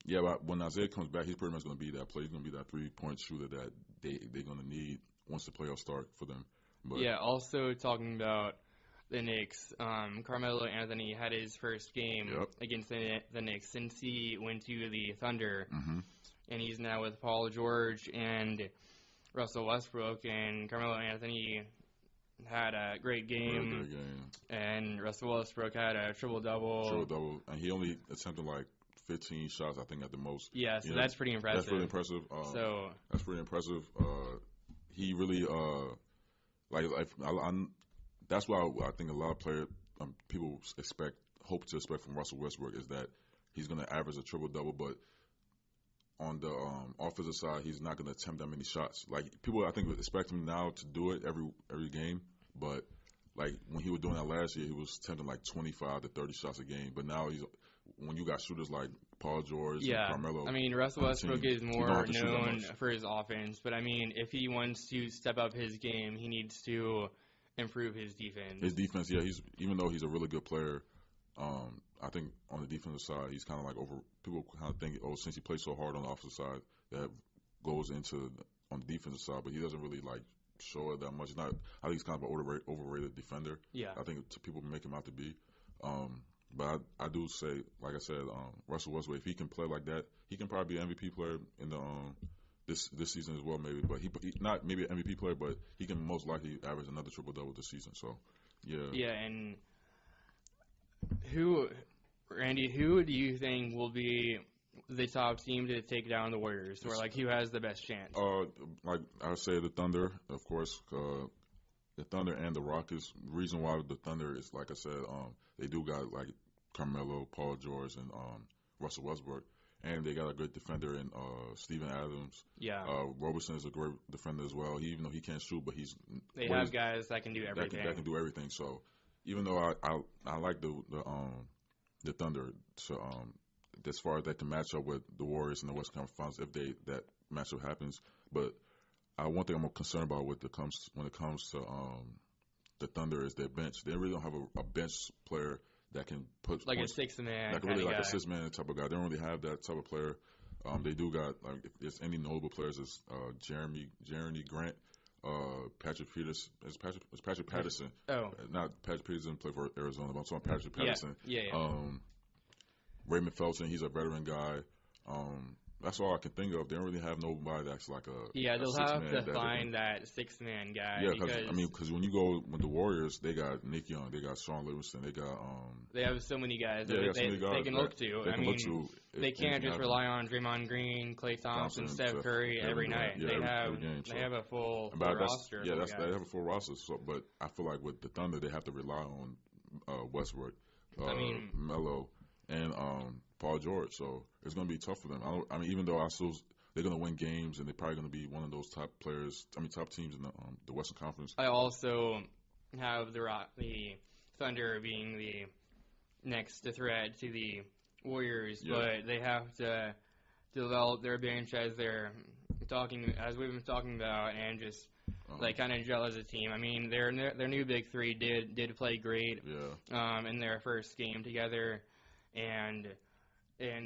Speaker 1: but when Isaiah comes back, he's pretty much going to be that player. He's going to be that 3-point shooter that they're going to need once the playoffs start for them. But,
Speaker 2: also talking about the Knicks, Carmelo Anthony had his first game against the Knicks since he went to the Thunder, and he's now with Paul George and Russell Westbrook and Carmelo Anthony had a great game.
Speaker 1: Really great game.
Speaker 2: And Russell Westbrook had a triple-double.
Speaker 1: Triple-double. And he only attempted like 15 shots, I think, at the most.
Speaker 2: Yeah, so that's pretty impressive.
Speaker 1: That's really impressive. That's pretty impressive. He really, that's why I think a lot of players, people hope to expect from Russell Westbrook is that he's going to average a triple-double, but on the offensive side, he's not going to attempt that many shots. Like, people, I think, expect him now to do it every game, but like when he was doing that last year, he was attempting like 25 to 30 shots a game. But now when you got shooters like Paul George and Carmelo.
Speaker 2: I mean, Russell Westbrook is more known for his offense, but I mean, if he wants to step up his game, he needs to improve his defense.
Speaker 1: His defense, yeah, even though he's a really good player, I think on the defensive side, he's kind of like people kind of think, since he plays so hard on the offensive side, that goes into on the defensive side, but he doesn't really like show it that much. I think he's kind of an overrated defender.
Speaker 2: Yeah.
Speaker 1: I think people make him out to be. But I do say, like I said, Russell Westbrook, if he can play like that, he can probably be an MVP player in the this season as well, maybe. But he not maybe an MVP player, but he can most likely average another triple-double this season. So, yeah.
Speaker 2: Yeah, and Randy, who do you think will be the top team to take down the Warriors, or like who has the best chance?
Speaker 1: Like I would say the Thunder, of course. The Thunder and the Rockets. The reason why the Thunder is, like I said, they do got like Carmelo, Paul George, and Russell Westbrook, and they got a good defender in Steven Adams.
Speaker 2: Yeah.
Speaker 1: Roberson is a great defender as well. Even though he can't shoot, but
Speaker 2: they have guys that can do everything.
Speaker 1: That can do everything. So even though I like the Thunder, so as far as that can match up with the Warriors in the Western Conference Finals, if that matchup happens, but one thing I'm concerned about when it comes to the Thunder is their bench. They really don't have a bench player that can put
Speaker 2: like
Speaker 1: points,
Speaker 2: a 6-man,
Speaker 1: like really like a 6-man type of guy. They don't really have that type of player. They do got, like, if there's any notable players, it's Jeremy Grant, Patrick Peterson. It's Patrick Patterson.
Speaker 2: Oh,
Speaker 1: not Patrick Peterson played for Arizona, but I'm talking Patrick Patterson.
Speaker 2: Yeah.
Speaker 1: Raymond Felton, he's a veteran guy. That's all I can think of. They don't really have nobody that's like a
Speaker 2: they'll have to find that 6-man guy.
Speaker 1: Yeah, because when you go with the Warriors, they got Nick Young, they got Sean Livingston, they got
Speaker 2: they have so many guys that they can look to. They can't just rely on Draymond Green, Klay Thompson, Steph Curry every night. They have a full roster.
Speaker 1: Yeah, they have a full roster. So, but I feel like with the Thunder, they have to rely on Westbrook, Melo, and Paul George. So it's going to be tough for them. Even though they're going to win games, and they're probably going to be one of those top teams in the Western Conference.
Speaker 2: I also have the Thunder being the next threat to the Warriors, but they have to develop their bench as we've been talking about, and just kind of gel as a team. I mean, their new big three did play great in their first game together and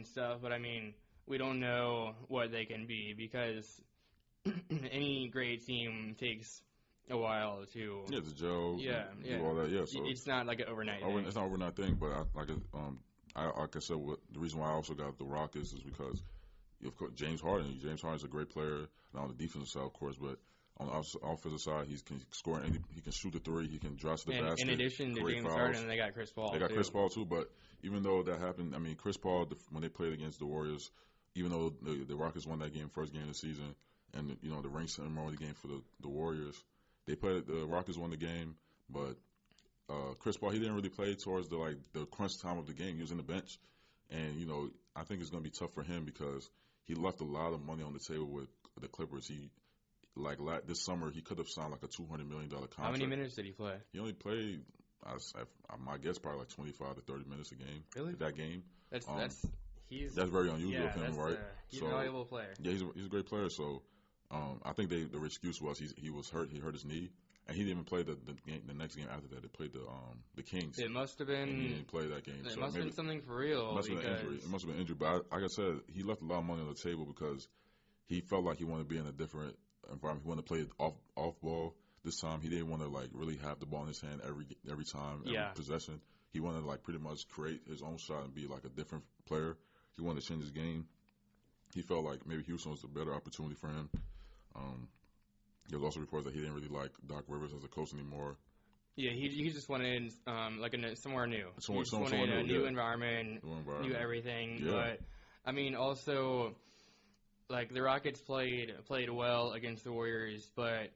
Speaker 2: stuff, but I mean, we don't know what they can be because any great team takes a while to
Speaker 1: to gel, do all that. Yeah, so
Speaker 2: it's not like an overnight thing.
Speaker 1: It's not an overnight thing, but like I said, the reason why I also got the Rockets is because of course James Harden. James Harden's a great player, not on the defensive side, of course, but on the offensive side, he can score. He can shoot the three. He can drive to the basket.
Speaker 2: In addition to James Harden, they got Chris Paul.
Speaker 1: Chris Paul too. But even though that happened, I mean, Chris Paul, when they played against the Warriors, even though the Rockets won that game, first game of the season, and the ring ceremony game for the Warriors, the Rockets won the game, but Chris Paul, he didn't really play towards the crunch time of the game. He was in the bench, and I think it's going to be tough for him because he left a lot of money on the table with the Clippers. This summer, he could have signed like a $200 million contract.
Speaker 2: How many minutes did he play?
Speaker 1: He only played, my guess, probably like 25 to 30 minutes a game.
Speaker 2: Really?
Speaker 1: That game.
Speaker 2: That's
Speaker 1: very unusual for him, right?
Speaker 2: He's a valuable player.
Speaker 1: Yeah, he's a great player. So I think the excuse was he was hurt. He hurt his knee, and he didn't even play the next game after that. They played the Kings.
Speaker 2: It must have been.
Speaker 1: And he didn't play that game.
Speaker 2: It must have been something for real.
Speaker 1: It must have been injury. But like I said, he left a lot of money on the table because he felt like he wanted to be in a different environment. He wanted to play off ball this time. He didn't want to really have the ball in his hand every time, every possession. He wanted to pretty much create his own shot and be like a different player. He wanted to change his game. He felt like maybe Houston was a better opportunity for him. There was also reports that he didn't really like Doc Rivers as a coach anymore.
Speaker 2: Yeah, he just wanted somewhere new.
Speaker 1: Somewhere
Speaker 2: wanted a new
Speaker 1: yeah.
Speaker 2: environment, new everything.
Speaker 1: Yeah.
Speaker 2: But I mean, also, like the Rockets played well against the Warriors, but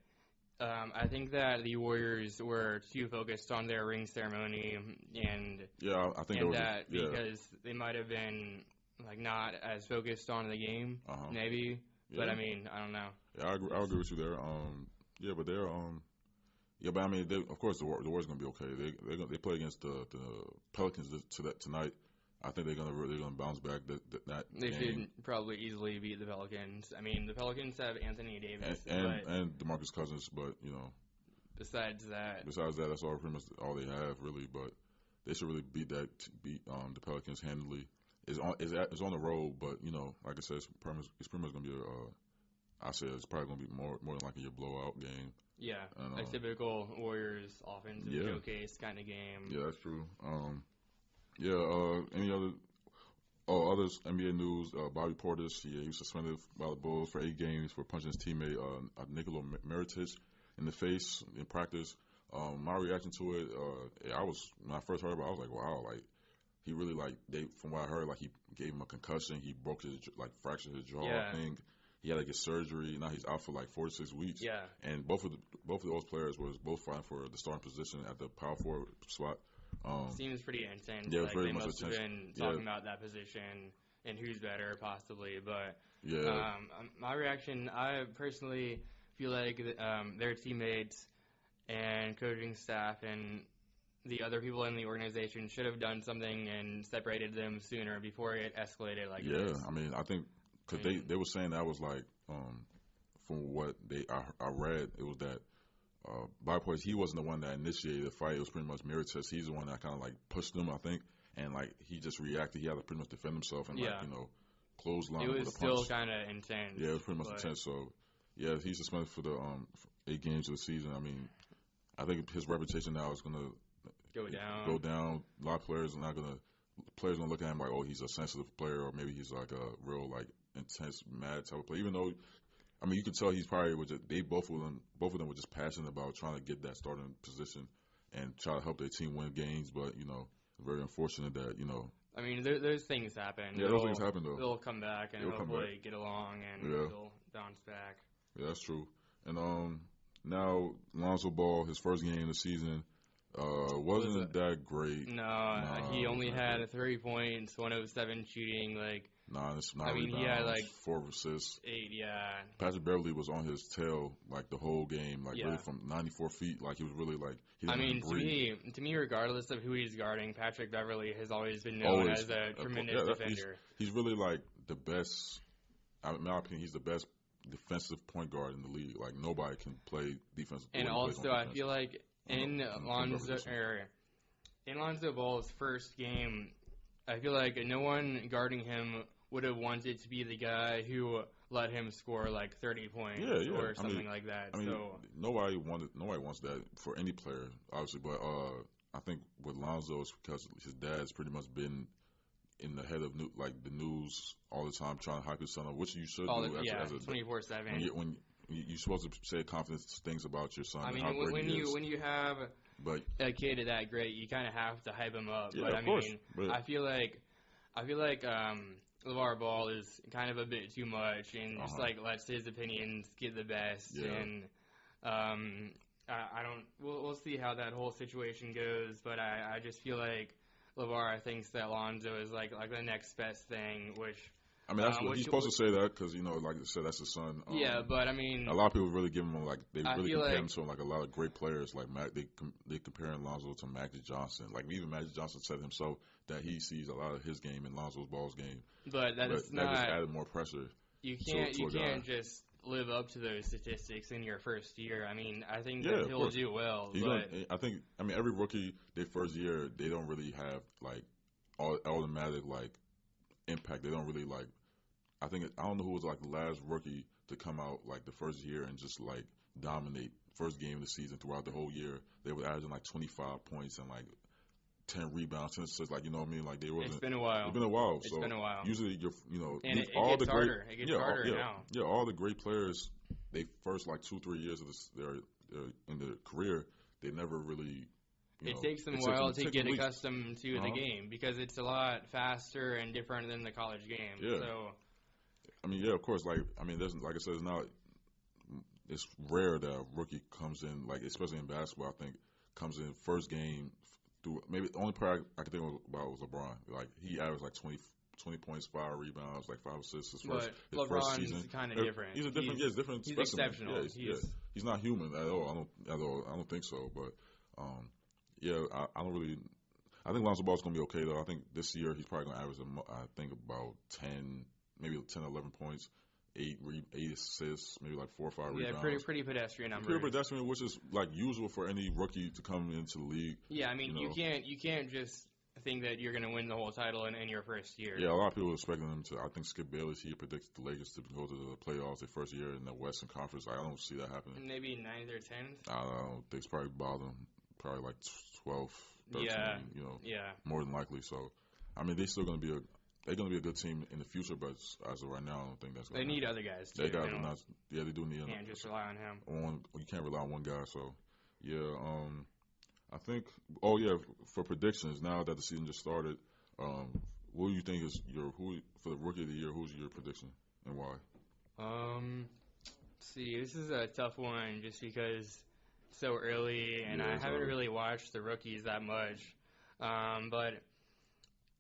Speaker 2: I think that the Warriors were too focused on their ring ceremony and
Speaker 1: I think
Speaker 2: because they might have been like not as focused on the game, maybe. Yeah. But I mean, I don't know.
Speaker 1: Yeah, I agree with you there. But they're but I mean, of course the Warriors gonna be okay. They play against the Pelicans tonight. I think they're gonna bounce back.
Speaker 2: They should probably easily beat the Pelicans. I mean, the Pelicans have Anthony Davis
Speaker 1: and DeMarcus Cousins, but
Speaker 2: besides that,
Speaker 1: that's all pretty much all they have really. But they should really beat the Pelicans handily. It's on the road, but like I said, it's pretty much gonna be I said it's probably gonna be more than likely a blowout game.
Speaker 2: Yeah, a typical Warriors offensive showcase kind of game.
Speaker 1: Yeah, that's true. Any other NBA news? Bobby Portis, he was suspended by the Bulls for 8 games for punching his teammate Nikola Mirotic in the face in practice. My reaction to it, when I first heard about it, I was like, wow, like he really from what I heard, like he gave him a concussion, he broke fractured his jaw.
Speaker 2: Yeah.
Speaker 1: I think he had to get surgery. Now he's out for 4 to 6 weeks.
Speaker 2: Yeah.
Speaker 1: And both of those players was both fighting for the starting position at the power forward spot.
Speaker 2: Seems pretty intense.
Speaker 1: Yeah, it's very
Speaker 2: they
Speaker 1: much
Speaker 2: must
Speaker 1: intense.
Speaker 2: have been talking about that position and who's better, possibly. But my reaction, I personally feel like their teammates and coaching staff and the other people in the organization should have done something and separated them sooner before it escalated like this.
Speaker 1: Yeah, I mean, I think because they were saying that was from what I read, it was that Bobby Portis, he wasn't the one that initiated the fight. It was pretty much Mirotic. He's the one that kind of pushed him, I think, and he just reacted. He had to pretty much defend himself and clothesline with a punch. It was
Speaker 2: still kind of intense.
Speaker 1: Yeah, it was pretty much intense. So yeah, he's suspended for the 8 games of the season. I mean, I think his reputation now is gonna go down. A lot of players are gonna look at him like, oh, he's a sensitive player, or maybe he's a real intense, mad type of player. Even though, I mean, you could tell he's probably both of them were just passionate about trying to get that starting position and try to help their team win games. But very unfortunate that
Speaker 2: I mean, those things happen.
Speaker 1: Yeah, those things happen though.
Speaker 2: They'll come back and hopefully get along and they'll bounce back.
Speaker 1: Yeah, that's true. And now Lonzo Ball, his first game of the season. Wasn't that great?
Speaker 2: No, he only had 3 points, 107 shooting.
Speaker 1: It's not.
Speaker 2: I mean, he had
Speaker 1: 4 assists.
Speaker 2: 8, yeah.
Speaker 1: Patrick Beverley was on his tail the whole game, really from 94 feet. He was really he didn't even breathe.
Speaker 2: to me, regardless of who he's guarding, Patrick Beverley has always been known as a tremendous defender.
Speaker 1: He's really the best. In my opinion, he's the best defensive point guard in the league. Nobody can play defensive.
Speaker 2: And also, I feel like in Lonzo Ball's first game, I feel like no one guarding him would have wanted to be the guy who let him score 30 points or something like that.
Speaker 1: Nobody wants that for any player, obviously. But I think with Lonzo, it's because his dad's pretty much been in the head of the news all the time, trying to hype his son up, which you should do as a
Speaker 2: 24/7.
Speaker 1: When you're supposed to say confident things about your son.
Speaker 2: I mean, when you have a kid that great, you kind of have to hype him up.
Speaker 1: Yeah,
Speaker 2: but
Speaker 1: of course.
Speaker 2: I feel like LeVar Ball is kind of a bit too much and just lets his opinions get the best.
Speaker 1: Yeah.
Speaker 2: And I don't. We'll see how that whole situation goes. But I just feel like LeVar thinks that Lonzo is like the next best thing, which.
Speaker 1: I mean, that's what he's supposed to say that because like I said, that's his son.
Speaker 2: But I mean,
Speaker 1: a lot of people really give him they really compare him to a lot of great players. They comparing Lonzo to Magic Johnson. Even Magic Johnson said himself that he sees a lot of his game in Lonzo Ball's game.
Speaker 2: But that just
Speaker 1: added more pressure.
Speaker 2: You can't just live up to those statistics in your first year. I mean, I think that he'll do well.
Speaker 1: I think every rookie their first year they don't really have automatic impact. They don't really I don't know who was the last rookie to come out the first year and just dominate first game of the season throughout the whole year. They were averaging 25 points and 10 rebounds, 10 assists. You know what I mean? They wasn't.
Speaker 2: It's been a while.
Speaker 1: It's been a while.
Speaker 2: It's been a while.
Speaker 1: Usually,
Speaker 2: and it gets harder. It gets harder now.
Speaker 1: Yeah, all the great players they first like 2-3 years of their in their career, they never really.
Speaker 2: It takes them a while to get accustomed to the game because it's a lot faster and different than the college game.
Speaker 1: Yeah.
Speaker 2: So,
Speaker 1: I mean, yeah, of course. There's like I said, it's rare that a rookie comes in, like especially in basketball. I think comes in first game through maybe the only player I could think about was LeBron. Like he averaged like 20 points, 5 rebounds, like 5 assists his first season.
Speaker 2: But LeBron's kind of different.
Speaker 1: He's a different, different.
Speaker 2: He's
Speaker 1: specimen.
Speaker 2: exceptional.
Speaker 1: Yeah, he's not human at all. I don't think so. But I don't really. I think Lonzo Ball's gonna be okay though. I think this year he's probably gonna average, I think about 10, maybe 10, 11 points. 8 assists, maybe like 4 or 5 rebounds.
Speaker 2: Yeah, pretty pedestrian numbers.
Speaker 1: Pretty pedestrian, which is like usual for any rookie to come into the league.
Speaker 2: Yeah, I mean, you can't just think that you're going to win the whole title in your first year.
Speaker 1: Yeah, a lot of people are expecting them to. I think Skip Bayless, he predicted the Lakers to go to the playoffs their first year in the Western Conference. I don't see that happening.
Speaker 2: Maybe 9th or 10th.
Speaker 1: I don't think it's probably bottom, probably like 12th, 13. More than likely. So, I mean, they're still going to be They're going to be a good team in the future, but as of right now, I don't think that's going to
Speaker 2: They need other guys, too.
Speaker 1: They do need.
Speaker 2: You can't just rely on him.
Speaker 1: You can't rely on one guy, so, yeah. I think, for predictions, now that the season just started, what do you think is for the Rookie of the Year, who's your prediction and why?
Speaker 2: Let's see, this is a tough one just because it's so early, and I haven't really watched the rookies that much. But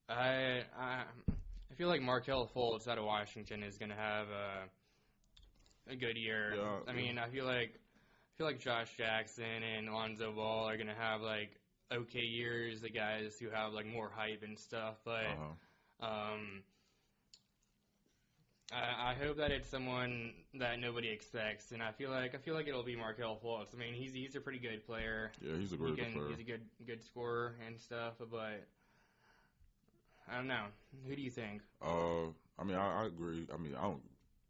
Speaker 2: I feel like Markelle Fultz out of Washington is going to have a good year.
Speaker 1: Yeah,
Speaker 2: I mean, I feel like Josh Jackson and Lonzo Ball are going to have like okay years, the guys who have like more hype and stuff. But I hope that it's someone that nobody expects, and I feel like it'll be Markelle Fultz. I mean, he's a pretty good player.
Speaker 1: Yeah, he's a great player.
Speaker 2: He's a good scorer and stuff, but I don't know. Who do you think?
Speaker 1: I mean, I agree. I mean,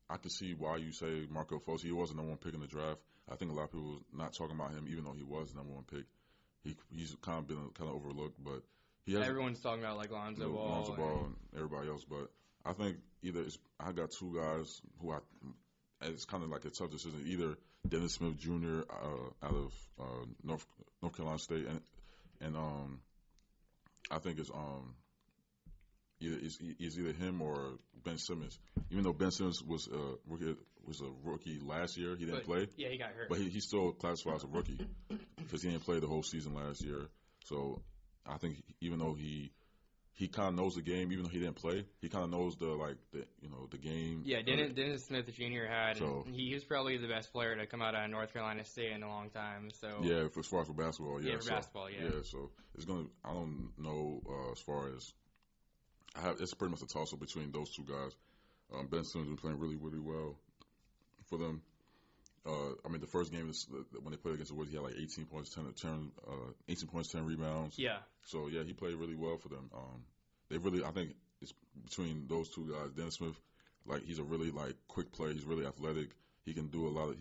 Speaker 1: I can see why you say Markelle Fultz. He was the number 1 pick in the draft. I think a lot of people not talking about him, even though he was the number 1 pick. He's kind of been overlooked, but he has.
Speaker 2: Everyone's talking about like Lonzo Ball
Speaker 1: and everybody else, but I think I got 2 guys who it's kind of like a tough decision. Either Dennis Smith Jr. Out of North Carolina State, and I think it's either him or Ben Simmons. Even though Ben Simmons was a rookie last year, he didn't play.
Speaker 2: Yeah, he got hurt.
Speaker 1: But he still classified as a rookie because he didn't play the whole season last year. So I think even though he kind of knows the game, even though he didn't play, he kind of knows the game.
Speaker 2: Yeah, Dennis Smith Jr. he was probably the best player to come out of North Carolina State in a long time. So
Speaker 1: yeah, as far as for basketball,
Speaker 2: basketball.
Speaker 1: Yeah, so it's gonna. I don't know as far as. It's pretty much a toss-up between those 2 guys. Ben Simmons been playing really, really well for them. I mean, the first game when they played against the Wizards, he had like 18 points, 10 rebounds.
Speaker 2: Yeah.
Speaker 1: So yeah, he played really well for them. I think it's between those 2 guys. Dennis Smith, like he's a really like quick player. He's really athletic. He can do a lot.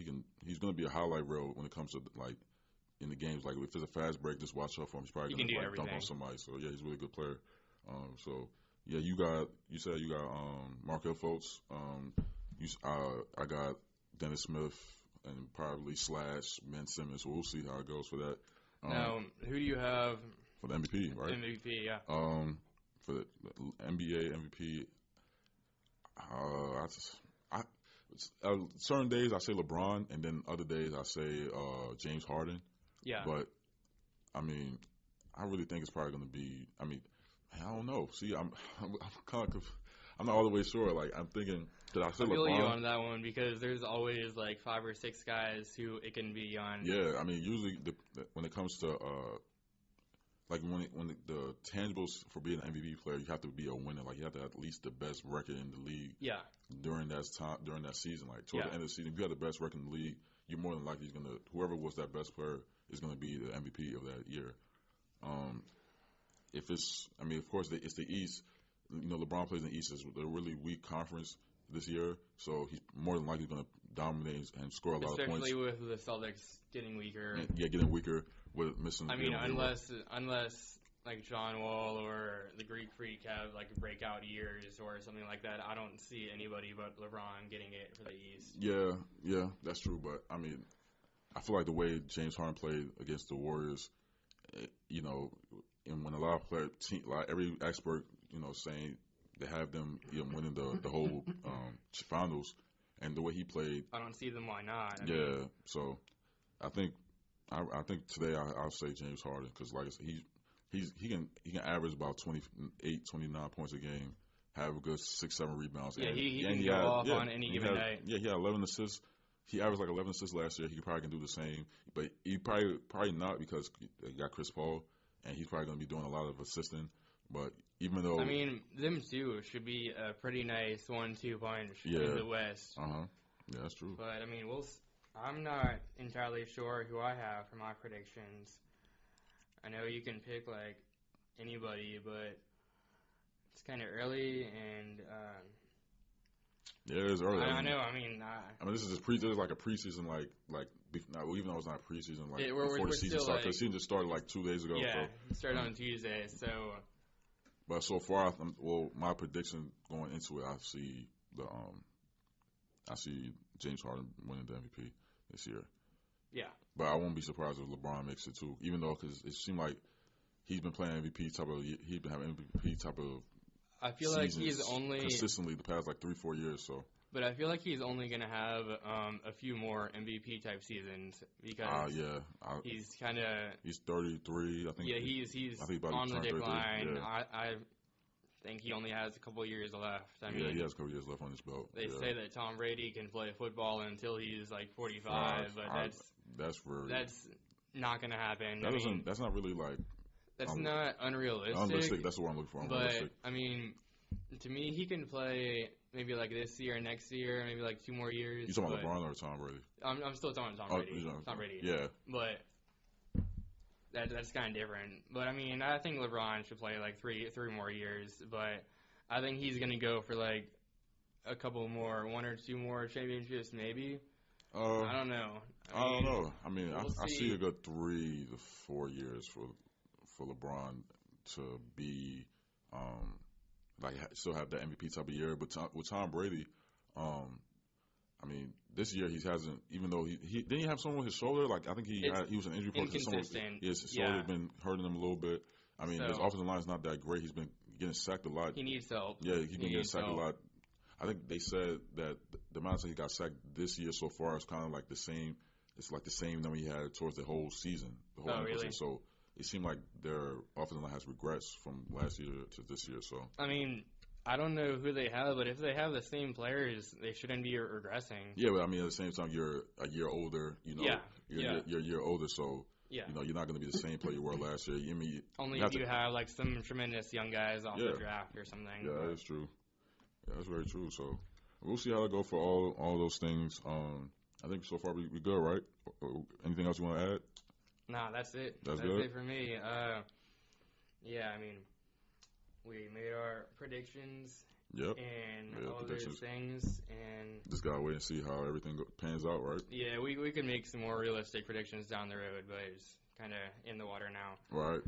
Speaker 1: He's going to be a highlight reel when it comes to like in the games. Like if there's a fast break, just watch out for him. He's probably going to like dunk on somebody. So yeah, he's a really good player. Yeah, you said you got Markelle Fultz. I got Dennis Smith and probably / Ben Simmons. So we'll see how it goes for that.
Speaker 2: Now, who do you have
Speaker 1: for the MVP? Right.
Speaker 2: MVP, yeah.
Speaker 1: For the NBA MVP, certain days I say LeBron, and then other days I say James Harden.
Speaker 2: Yeah.
Speaker 1: But I mean, I really think it's probably going to be. I mean. I don't know. See, I'm kind of I'm not all the way sure. Like I'm thinking, did I say LeBron? I feel
Speaker 2: you on that one because there's always like 5 or 6 guys who it can be on.
Speaker 1: Yeah, I mean usually when it comes to like when the tangibles for being an MVP player, you have to be a winner. Like you have to have at least the best record in the league.
Speaker 2: Yeah.
Speaker 1: During that season, like toward the end of the season, if you have the best record in the league, you're more than likely whoever was that best player is gonna be the MVP of that year. Of course, it's the East. You know, LeBron plays in the East. It's a really weak conference this year, so he's more than likely going to dominate and score a lot of points.
Speaker 2: Especially with the Celtics getting weaker.
Speaker 1: Getting weaker with missing.
Speaker 2: I mean, unless like John Wall or the Greek Freak have like breakout years or something like that, I don't see anybody but LeBron getting it for the East.
Speaker 1: Yeah, that's true. But I mean, I feel like the way James Harden played against the Warriors, and when a lot of every expert, saying they have them winning the whole finals, and the way he played,
Speaker 2: I don't see them. Why not?
Speaker 1: So I think today I'll say James Harden because like I said, he can average about 28, 29 points a game, have a good 6-7 rebounds.
Speaker 2: Yeah, he can go off on any given night.
Speaker 1: Yeah, he had 11 assists. He averaged like 11 assists last year. He probably can do the same, but he probably not because he got Chris Paul, and he's probably going to be doing a lot of assisting. But even though
Speaker 2: them two should be a pretty nice 1-2 punch in the West.
Speaker 1: Yeah, that's true.
Speaker 2: But I'm not entirely sure who I have for my predictions. I know you can pick like anybody, but it's kind of early and.
Speaker 1: Yeah, it's early.
Speaker 2: I know.
Speaker 1: This is like a preseason, even though it's not preseason, before the season started. The season just started like 2 days ago.
Speaker 2: Yeah, it started on Tuesday. So.
Speaker 1: But so far, my prediction going into it, I see James Harden winning the MVP this year.
Speaker 2: Yeah.
Speaker 1: But I won't be surprised if LeBron makes it too, even though because it seemed like he's been playing MVP type of, he's been having MVP type of.
Speaker 2: I feel like he's only
Speaker 1: consistently the past like 3-4 years. So.
Speaker 2: But I feel like he's only gonna have a few more MVP type seasons because he's kind of.
Speaker 1: He's 33, I think.
Speaker 2: Yeah, he's on the decline. Yeah. I think he only has a couple years left.
Speaker 1: He has a couple years left on his belt.
Speaker 2: They say that Tom Brady can play football until he's like 45, but that's not gonna happen.
Speaker 1: That's not really like.
Speaker 2: That's not unrealistic.
Speaker 1: Unrealistic. That's what I'm looking for.
Speaker 2: But to me, he can play maybe like this year, next year, maybe like 2 more years.
Speaker 1: You talking about LeBron or Tom Brady?
Speaker 2: I'm still talking Tom Brady. Tom Brady.
Speaker 1: Yeah.
Speaker 2: But that's kind of different. But I think LeBron should play like three more years. But I think he's gonna go for like a couple more, 1 or 2 more championships, maybe. I don't know.
Speaker 1: I don't know. I see a good 3 to 4 years for LeBron to be still have that MVP type of year. But with Tom Brady, this year he hasn't. Even though he didn't have someone with his shoulder. Like I think he was an injury report. His shoulder's been hurting him a little bit. His offensive line is not that great. He's been getting sacked a lot.
Speaker 2: He needs help.
Speaker 1: Yeah, he's been getting sacked a lot. I think they said that the amount of times he got sacked this year so far is kind of like the same. It's like the same number he had towards the whole season.
Speaker 2: Really?
Speaker 1: Season. So it seemed like their offensive line has regressed from last year to this year. So
Speaker 2: I don't know who they have, but if they have the same players, they shouldn't be regressing.
Speaker 1: Yeah, but at the same time, you're a year older. You're a year older, so you're not going to be the same player you were last year.
Speaker 2: Only if you have like some tremendous young guys off the draft or something.
Speaker 1: Yeah, that is true. Yeah, that's very true. So we'll see how it go for all those things. I think so far we're good, right? Anything else you want to add?
Speaker 2: Nah, that's it.
Speaker 1: That's
Speaker 2: it for me. We made our predictions.
Speaker 1: Yep.
Speaker 2: And all those things, and
Speaker 1: just gotta wait and see how everything pans out, right?
Speaker 2: Yeah, we could make some more realistic predictions down the road, but it's kind of in the water now.
Speaker 1: Right.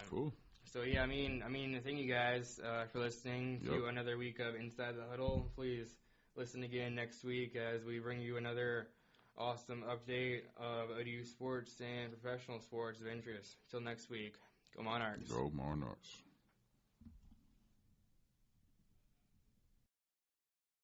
Speaker 1: Cool.
Speaker 2: So thank you guys for listening to another week of Inside the Huddle. Please listen again next week as we bring you another awesome update of ODU sports and professional sports of interest. Till next week, go Monarchs.
Speaker 1: Go Monarchs.